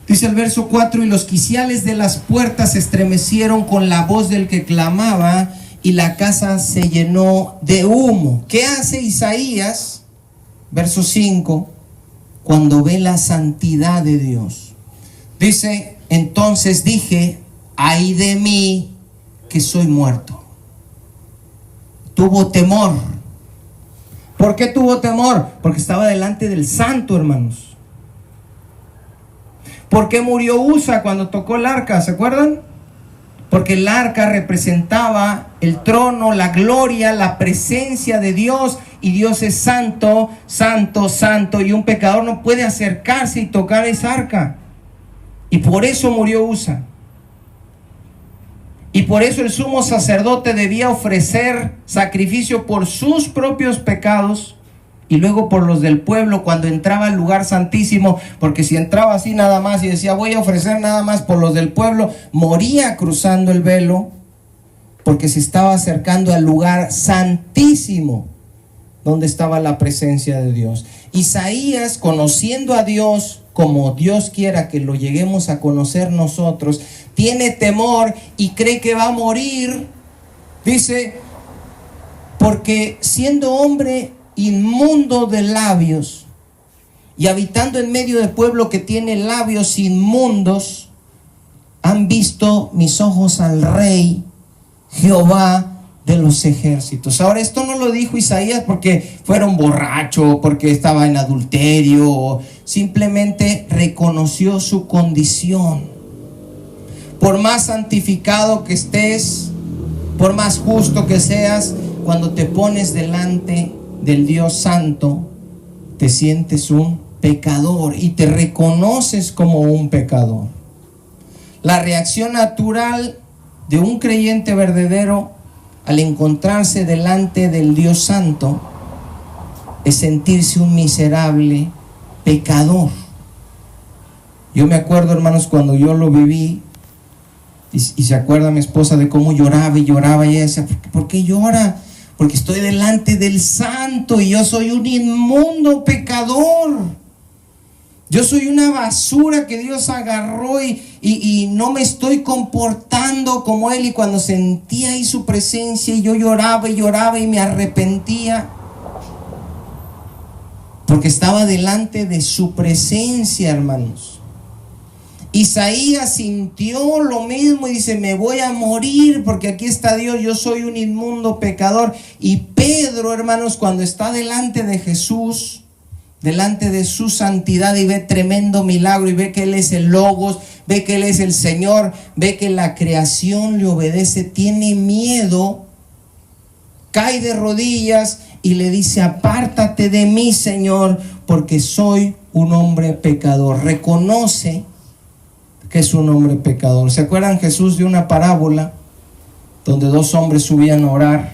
Dice el verso 4: y los quiciales de las puertas se estremecieron con la voz del que clamaba, y la casa se llenó de humo. ¿Qué hace Isaías? Verso 5, cuando ve la santidad de Dios. Dice: entonces dije, ay de mí, que soy muerto. Tuvo temor. ¿Por qué tuvo temor? Porque estaba delante del santo, hermanos. ¿Por qué murió Usa cuando tocó el arca? ¿Se acuerdan? Porque el arca representaba el trono, la gloria, la presencia de Dios. Y Dios es santo, santo, santo. Y un pecador no puede acercarse y tocar esa arca. Y por eso murió Usa. Y por eso el sumo sacerdote debía ofrecer sacrificio por sus propios pecados y luego por los del pueblo cuando entraba al lugar santísimo, porque si entraba así nada más y decía voy a ofrecer nada más por los del pueblo, moría cruzando el velo, porque se estaba acercando al lugar santísimo donde estaba la presencia de Dios. Isaías, conociendo a Dios como Dios quiera que lo lleguemos a conocer nosotros, tiene temor y cree que va a morir. Dice, porque siendo hombre inmundo de labios y habitando en medio de pueblo que tiene labios inmundos, han visto mis ojos al Rey, Jehová de los ejércitos. Ahora, esto no lo dijo Isaías porque fuera un borracho, porque estaba en adulterio, simplemente reconoció su condición. Por más santificado que estés, por más justo que seas, cuando te pones delante del Dios santo, te sientes un pecador y te reconoces como un pecador. La reacción natural de un creyente verdadero al encontrarse delante del Dios santo es sentirse un miserable pecador. Yo me acuerdo, hermanos, cuando yo lo viví, y se acuerda mi esposa de cómo lloraba y lloraba, y ella decía, ¿por qué llora? Porque estoy delante del santo y yo soy un inmundo pecador. Yo soy una basura que Dios agarró y no me estoy comportando como Él. Y cuando sentía ahí su presencia, y yo lloraba y lloraba y me arrepentía, porque estaba delante de su presencia, hermanos. Isaías sintió lo mismo y dice, me voy a morir porque aquí está Dios, yo soy un inmundo pecador. Y Pedro, hermanos, cuando está delante de Jesús, delante de su santidad, y ve tremendo milagro y ve que Él es el Logos, ve que Él es el Señor, ve que la creación le obedece, tiene miedo, cae de rodillas y le dice, apártate de mí, Señor, porque soy un hombre pecador. Reconoce que es un hombre pecador. ¿Se acuerdan Jesús de una parábola donde dos hombres subían a orar?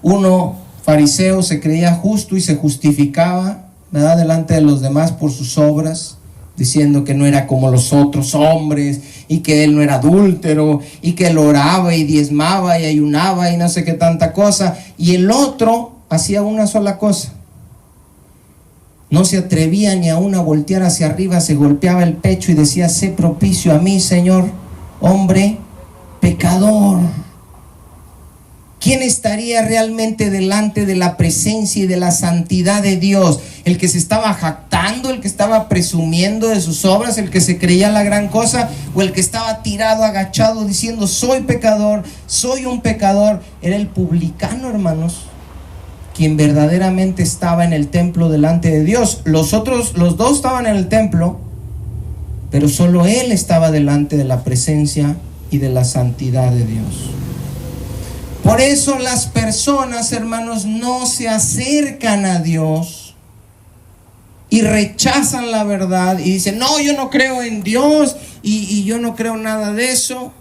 Uno, fariseo, se creía justo y se justificaba, ¿verdad?, delante de los demás por sus obras, diciendo que no era como los otros hombres y que él no era adúltero y que él oraba y diezmaba y ayunaba y no sé qué tanta cosa. Y el otro hacía una sola cosa: no se atrevía ni aún a voltear hacia arriba, se golpeaba el pecho y decía, sé propicio a mí, Señor, hombre pecador. ¿Quién estaría realmente delante de la presencia y de la santidad de Dios? ¿El que se estaba jactando, el que estaba presumiendo de sus obras, el que se creía la gran cosa, o el que estaba tirado, agachado, diciendo soy pecador, soy un pecador? Era el publicano, hermanos, quien verdaderamente estaba en el templo delante de Dios. Los dos estaban en el templo, pero solo él estaba delante de la presencia y de la santidad de Dios. Por eso las personas, hermanos, no se acercan a Dios y rechazan la verdad y dicen, no, yo no creo en Dios y yo no creo nada de eso.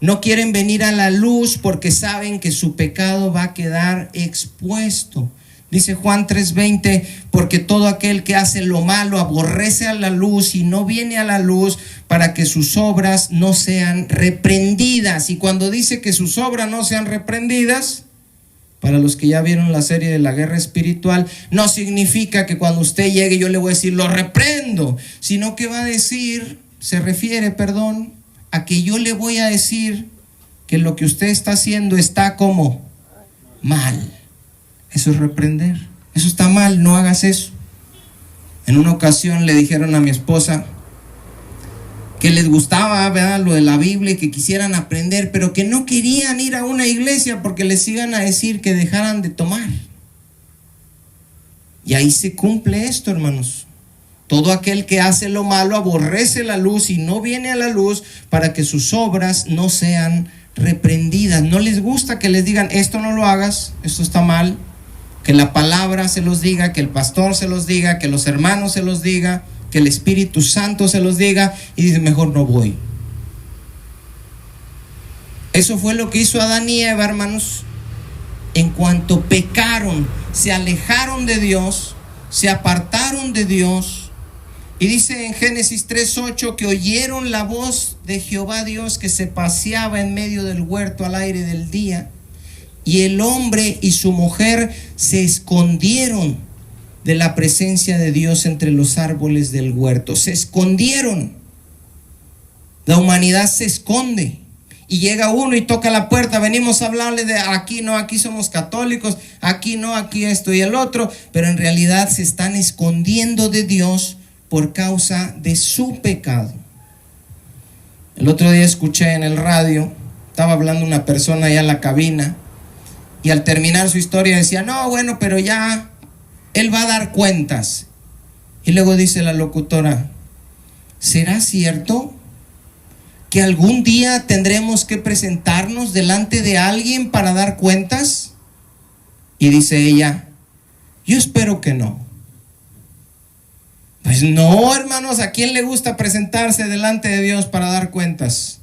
No quieren venir a la luz porque saben que su pecado va a quedar expuesto. Dice Juan 3:20, porque todo aquel que hace lo malo aborrece a la luz y no viene a la luz para que sus obras no sean reprendidas. Y cuando dice que sus obras no sean reprendidas, para los que ya vieron la serie de la guerra espiritual, no significa que cuando usted llegue yo le voy a decir lo reprendo, sino que va a decir, se refiere, a que yo le voy a decir que lo que usted está haciendo está como mal. Eso es reprender. Eso está mal, no hagas eso. En una ocasión le dijeron a mi esposa que les gustaba, ¿verdad?, lo de la Biblia y que quisieran aprender, pero que no querían ir a una iglesia porque les iban a decir que dejaran de tomar. Y ahí se cumple esto, hermanos. Todo aquel que hace lo malo aborrece la luz y no viene a la luz para que sus obras no sean reprendidas. No les gusta que les digan esto no lo hagas, esto está mal. Que la palabra se los diga, que el pastor se los diga, que los hermanos se los diga, que el Espíritu Santo se los diga, y dicen mejor no voy. Eso fue lo que hizo Adán y Eva, hermanos. En cuanto pecaron, se alejaron de Dios, se apartaron de Dios. Y dice en Génesis 3:8 que oyeron la voz de Jehová Dios que se paseaba en medio del huerto al aire del día. Y el hombre y su mujer se escondieron de la presencia de Dios entre los árboles del huerto. Se escondieron. La humanidad se esconde. Y llega uno y toca la puerta. Venimos a hablarle de aquí no, aquí somos católicos. Aquí no, aquí esto y el otro. Pero en realidad se están escondiendo de Dios por causa de su pecado. El otro día escuché en el radio, estaba hablando una persona allá en la cabina. Y al terminar su historia decía, no, bueno, pero ya él va a dar cuentas. Y luego dice la locutora, ¿será cierto que algún día tendremos que presentarnos delante de alguien para dar cuentas? Y dice ella, yo espero que no. Pues no, hermanos, ¿a quién le gusta presentarse delante de Dios para dar cuentas?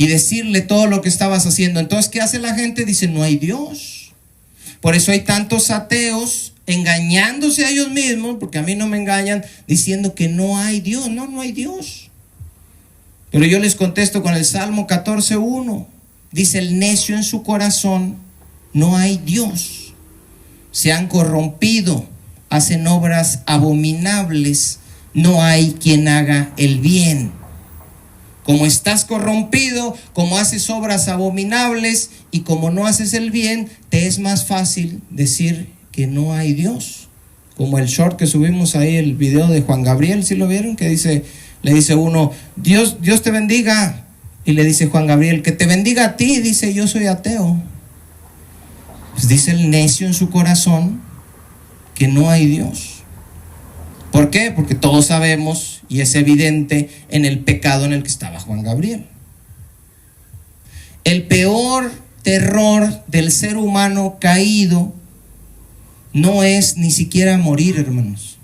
Y decirle todo lo que estabas haciendo. Entonces, ¿qué hace la gente? Dice, no hay Dios. Por eso hay tantos ateos engañándose a ellos mismos, porque a mí no me engañan, diciendo que no hay Dios. No, no hay Dios. Pero yo les contesto con el Salmo 14:1. Dice, el necio en su corazón, no hay Dios. Se han corrompido, hacen obras abominables, no hay quien haga el bien. Como estás corrompido, como haces obras abominables y como no haces el bien, te es más fácil decir que no hay Dios. Como el short que subimos ahí, el video de Juan Gabriel, ¿sí lo vieron? Que dice, le dice uno, Dios te bendiga. Y le dice Juan Gabriel, que te bendiga a ti. Dice, yo soy ateo. Pues dice el necio en su corazón que no hay Dios. ¿Por qué? Porque todos sabemos y es evidente en el pecado en el que estaba Juan Gabriel. El peor terror del ser humano caído no es ni siquiera morir, hermanos.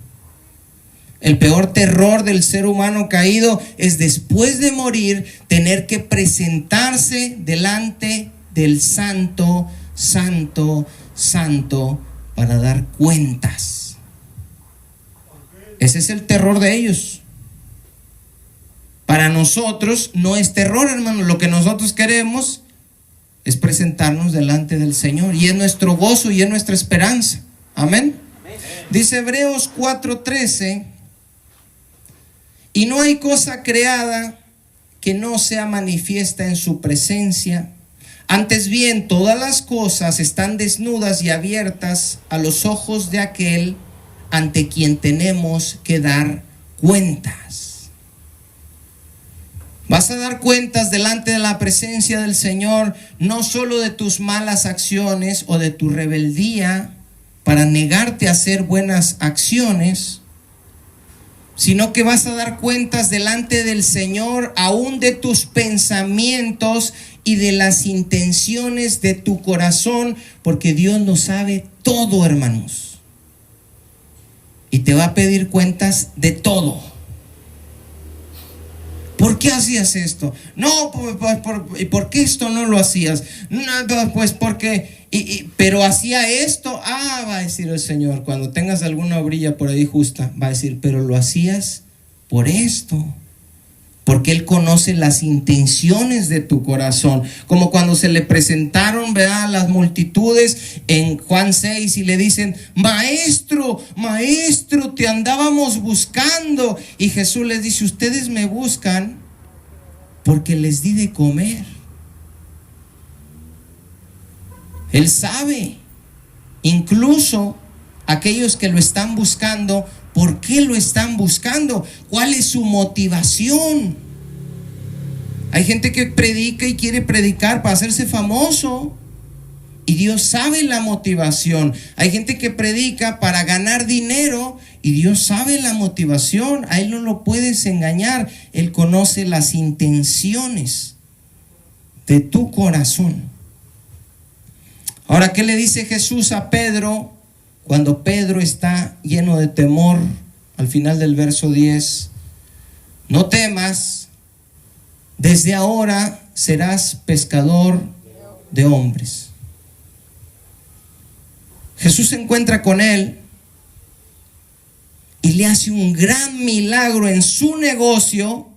El peor terror del ser humano caído es después de morir tener que presentarse delante del Santo, Santo, Santo para dar cuentas. Ese es el terror de ellos. Para nosotros no es terror, hermano. Lo que nosotros queremos es presentarnos delante del Señor. Y es nuestro gozo y es nuestra esperanza. Amén. Dice Hebreos 4:13. Y no hay cosa creada que no sea manifiesta en su presencia, Antes bien, todas las cosas están desnudas y abiertas a los ojos de aquel ante quien tenemos que dar cuentas. Vas a dar cuentas delante de la presencia del Señor, no solo de tus malas acciones o de tu rebeldía para negarte a hacer buenas acciones, sino que vas a dar cuentas delante del Señor aún de tus pensamientos y de las intenciones de tu corazón, porque Dios lo sabe todo, hermanos, y te va a pedir cuentas de todo. ¿Por qué hacías esto? No, ¿y por qué esto no lo hacías? No, pues porque, pero hacía esto. Va a decir el Señor, cuando tengas alguna brilla por ahí justa, va a decir, pero lo hacías por esto. Porque Él conoce las intenciones de tu corazón. Como cuando se le presentaron, ¿verdad?, las multitudes en Juan 6 y le dicen, maestro, maestro, te andábamos buscando. Y Jesús les dice, ustedes me buscan porque les di de comer. Él sabe, incluso aquellos que lo están buscando, ¿por qué lo están buscando? ¿Cuál es su motivación? Hay gente que predica y quiere predicar para hacerse famoso, y Dios sabe la motivación. Hay gente que predica para ganar dinero, y Dios sabe la motivación. A Él no lo puedes engañar. Él conoce las intenciones de tu corazón. Ahora, ¿qué le dice Jesús a Pedro cuando Pedro está lleno de temor? Al final del verso 10, no temas, desde ahora serás pescador de hombres. Jesús se encuentra con él y le hace un gran milagro en su negocio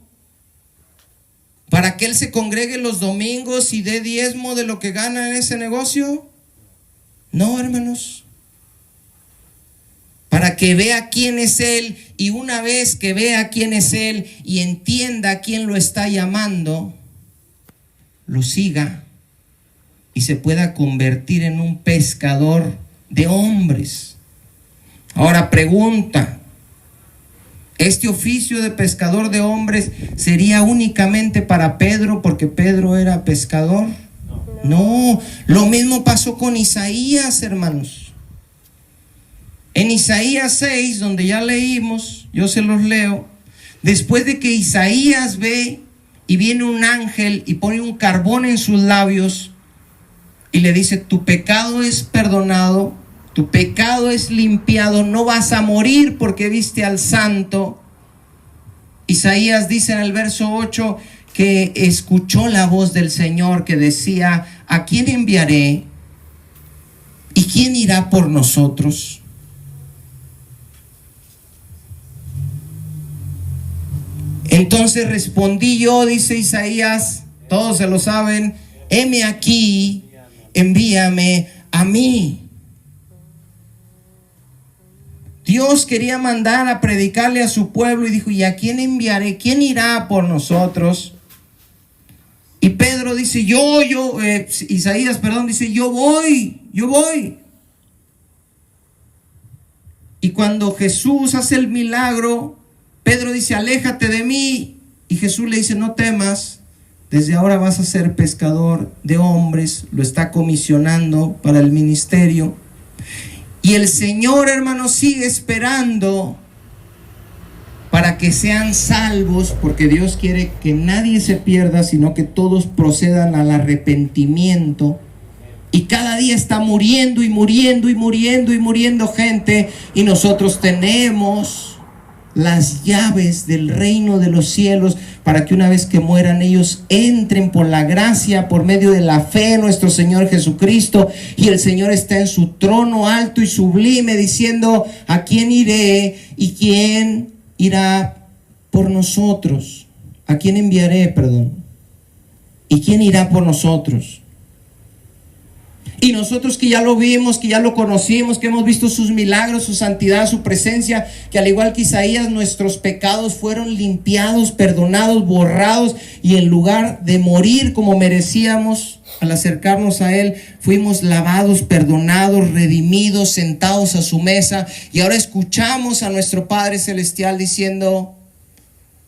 para que él se congregue los domingos y dé diezmo de lo que gana en ese negocio. No, hermanos. Para que vea quién es Él, y una vez que vea quién es Él y entienda a quién lo está llamando, lo siga y se pueda convertir en un pescador de hombres. Ahora pregunta, ¿este oficio de pescador de hombres sería únicamente para Pedro porque Pedro era pescador? No, lo mismo pasó con Isaías, hermanos. En Isaías 6, donde ya leímos, yo se los leo, después de que Isaías ve y viene un ángel y pone un carbón en sus labios y le dice, tu pecado es perdonado, tu pecado es limpiado, no vas a morir porque viste al santo. Isaías dice en el verso 8 que escuchó la voz del Señor que decía, ¿a quién enviaré? ¿Y quién irá por nosotros? Entonces respondí yo, dice Isaías, todos se lo saben, heme aquí, envíame a mí. Dios quería mandar a predicarle a su pueblo y dijo, ¿y a quién enviaré? ¿Quién irá por nosotros? Y Pedro dice, Isaías, dice, yo voy. Y cuando Jesús hace el milagro, Pedro dice, aléjate de mí. Y Jesús le dice, no temas, desde ahora vas a ser pescador de hombres. Lo está comisionando para el ministerio. Y el Señor, hermano, sigue esperando para que sean salvos, porque Dios quiere que nadie se pierda, sino que todos procedan al arrepentimiento. Y cada día está muriendo y muriendo y muriendo y muriendo gente, y nosotros tenemos las llaves del reino de los cielos para que una vez que mueran ellos entren por la gracia, por medio de la fe en nuestro Señor Jesucristo. Y el Señor está en su trono alto y sublime diciendo, ¿a quién iré y quién irá por nosotros? ¿A quién enviaré, ¿Y quién irá por nosotros? Y nosotros que ya lo vimos, que ya lo conocimos, que hemos visto sus milagros, su santidad, su presencia, que al igual que Isaías, nuestros pecados fueron limpiados, perdonados, borrados, y en lugar de morir como merecíamos, Al acercarnos a Él, fuimos lavados, perdonados, redimidos, sentados a su mesa. Y ahora escuchamos a nuestro Padre Celestial diciendo: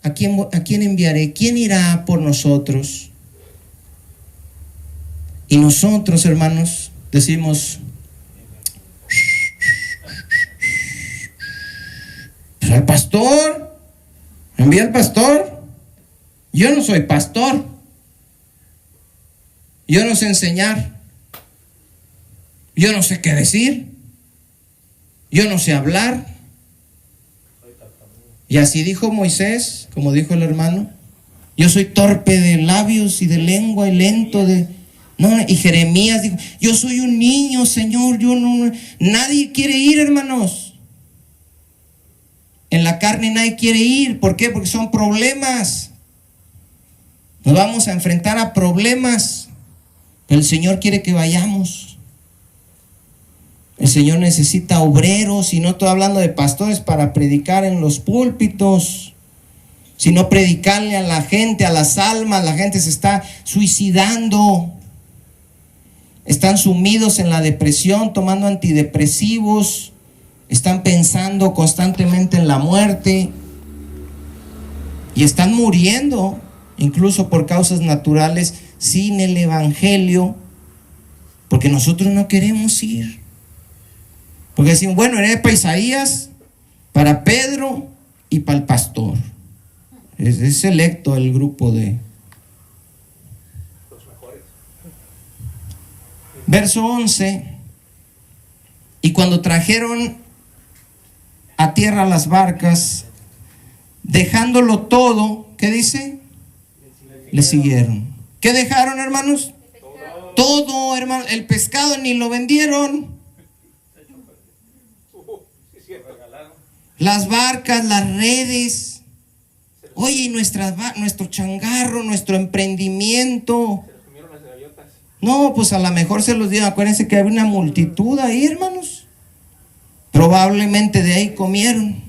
¿a quién enviaré? ¿Quién irá por nosotros? Y nosotros, hermanos, decimos: pues al pastor, envía al pastor. Yo no soy pastor, yo no sé enseñar, yo no sé qué decir, yo no sé hablar. Y así dijo Moisés, como dijo el hermano: yo soy torpe de labios y de lengua y lento de... No, y Jeremías dijo: yo soy un niño, Señor, yo no... Nadie quiere ir, hermanos. En la carne nadie quiere ir. ¿Por qué? Porque son problemas. Nos vamos a enfrentar a problemas. El Señor quiere que vayamos. El Señor necesita obreros, y no estoy hablando de pastores para predicar en los púlpitos, sino predicarle a la gente, a las almas. La gente se está suicidando. Están sumidos en la depresión, tomando antidepresivos. Están pensando constantemente en la muerte. Y están muriendo, incluso por causas naturales, sin el evangelio, porque nosotros no queremos ir. Porque decimos: bueno, iré para Isaías, para Pedro y para el pastor. Es selecto el grupo de... los mejores. Verso 11: y cuando trajeron a tierra las barcas, dejándolo todo, ¿qué dice? Le siguieron. ¿Qué dejaron, hermanos? Todo, hermano. El pescado ni lo vendieron. Las barcas, las redes. Oye, y nuestro changarro, nuestro emprendimiento. No, pues a lo mejor se los dieron. Acuérdense que había una multitud ahí, hermanos. Probablemente de ahí comieron.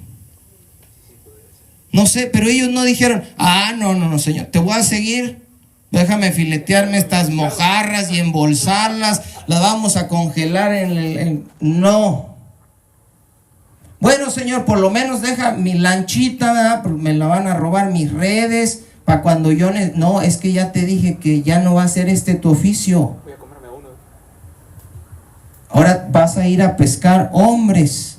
No sé, pero ellos no dijeron: no, Señor, te voy a seguir. Déjame filetearme estas mojarras y embolsarlas. Las vamos a congelar No. Bueno, Señor, por lo menos deja mi lanchita, ¿verdad? Porque me la van a robar, mis redes, para cuando yo... No, es que ya te dije que ya no va a ser tu oficio. Voy a comerme uno. Ahora vas a ir a pescar hombres.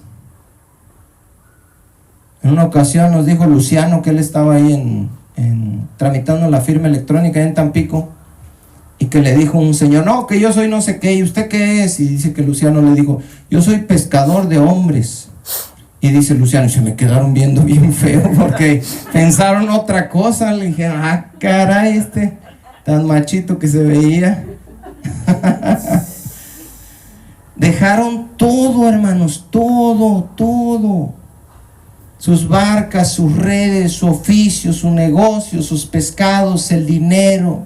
En una ocasión nos dijo Luciano que él estaba ahí tramitando la firma electrónica en Tampico, y que le dijo un señor: no, que yo soy no sé qué. ¿Y usted qué es? Y dice que Luciano le dijo: yo soy pescador de hombres. Y dice Luciano: se me quedaron viendo bien feo porque pensaron otra cosa. Le dijeron: caray, tan machito que se veía. Dejaron todo, hermanos, todo. Sus barcas, sus redes, su oficio, su negocio, sus pescados, el dinero.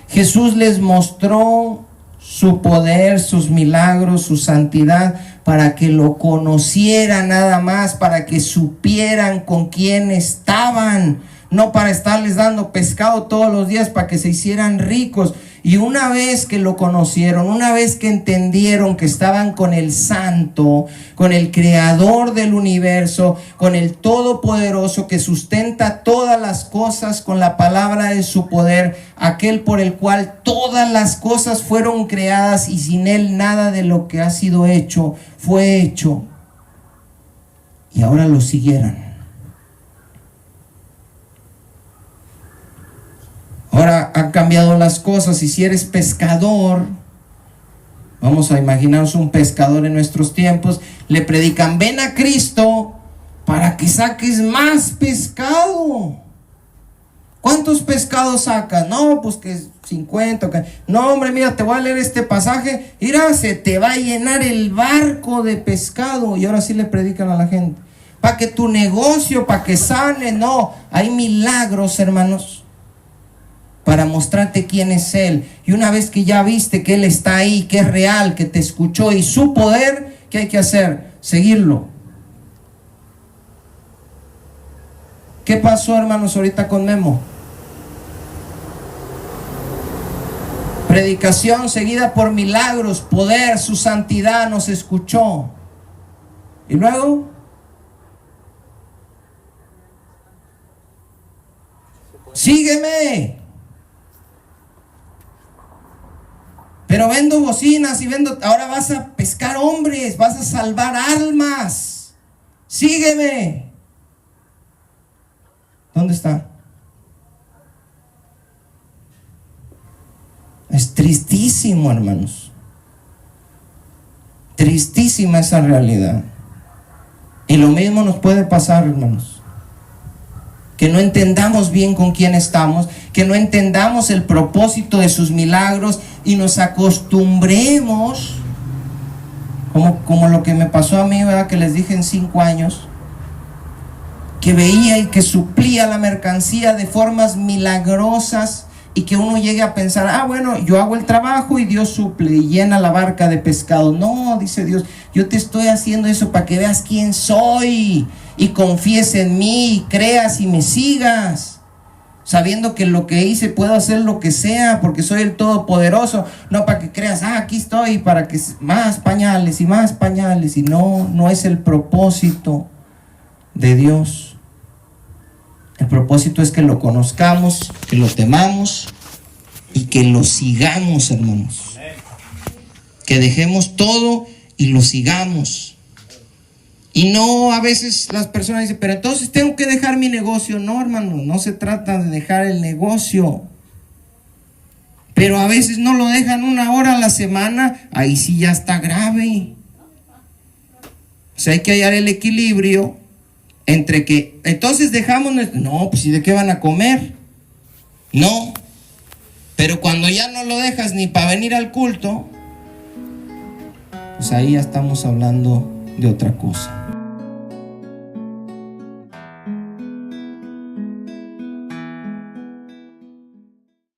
Jesús les mostró su poder, sus milagros, su santidad, para que lo conocieran nada más, para que supieran con quién estaban, no para estarles dando pescado todos los días para que se hicieran ricos. Y una vez que lo conocieron, una vez que entendieron que estaban con el Santo, con el Creador del universo, con el Todopoderoso que sustenta todas las cosas con la palabra de su poder, aquel por el cual todas las cosas fueron creadas y sin él nada de lo que ha sido hecho fue hecho. Y ahora lo siguieron. Ahora han cambiado las cosas, y si eres pescador, vamos a imaginarnos un pescador en nuestros tiempos, le predican: ven a Cristo para que saques más pescado. ¿Cuántos pescados sacas? No, pues que 50. No, hombre, mira, te voy a leer este pasaje. Mira, se te va a llenar el barco de pescado. Y ahora sí le predican a la gente: para que tu negocio, para que sane. No, hay milagros, hermanos, para mostrarte quién es Él. Y una vez que ya viste que Él está ahí, que es real, que te escuchó, y su poder, ¿qué hay que hacer? Seguirlo. ¿Qué pasó, hermanos, ahorita con Memo? Predicación seguida por milagros, poder, su santidad nos escuchó. Y luego, sígueme. Pero vendo bocinas y ahora vas a pescar hombres, vas a salvar almas. Sígueme. ¿Dónde está? Es tristísimo, hermanos. Tristísima esa realidad. Y lo mismo nos puede pasar, hermanos. Que no entendamos bien con quién estamos, que no entendamos el propósito de sus milagros y nos acostumbremos, como lo que me pasó a mí, ¿verdad? Que les dije en 5 años, que veía y que suplía la mercancía de formas milagrosas. Y que uno llegue a pensar, bueno, yo hago el trabajo y Dios suple y llena la barca de pescado. No, dice Dios, yo te estoy haciendo eso para que veas quién soy y confíes en mí y creas y me sigas, sabiendo que lo que hice puedo hacer lo que sea porque soy el Todopoderoso. No para que creas, aquí estoy para que más pañales y más pañales. Y no es el propósito de Dios. El propósito es que lo conozcamos, que lo temamos y que lo sigamos, hermanos. Que dejemos todo y lo sigamos. Y no, a veces las personas dicen, pero entonces tengo que dejar mi negocio. No, hermano, no se trata de dejar el negocio. Pero a veces no lo dejan 1 hora a la semana, ahí sí ya está grave. O sea, hay que hallar el equilibrio entre que, entonces dejamos, no, pues ¿y de qué van a comer? No, pero cuando ya no lo dejas ni para venir al culto, pues ahí ya estamos hablando de otra cosa.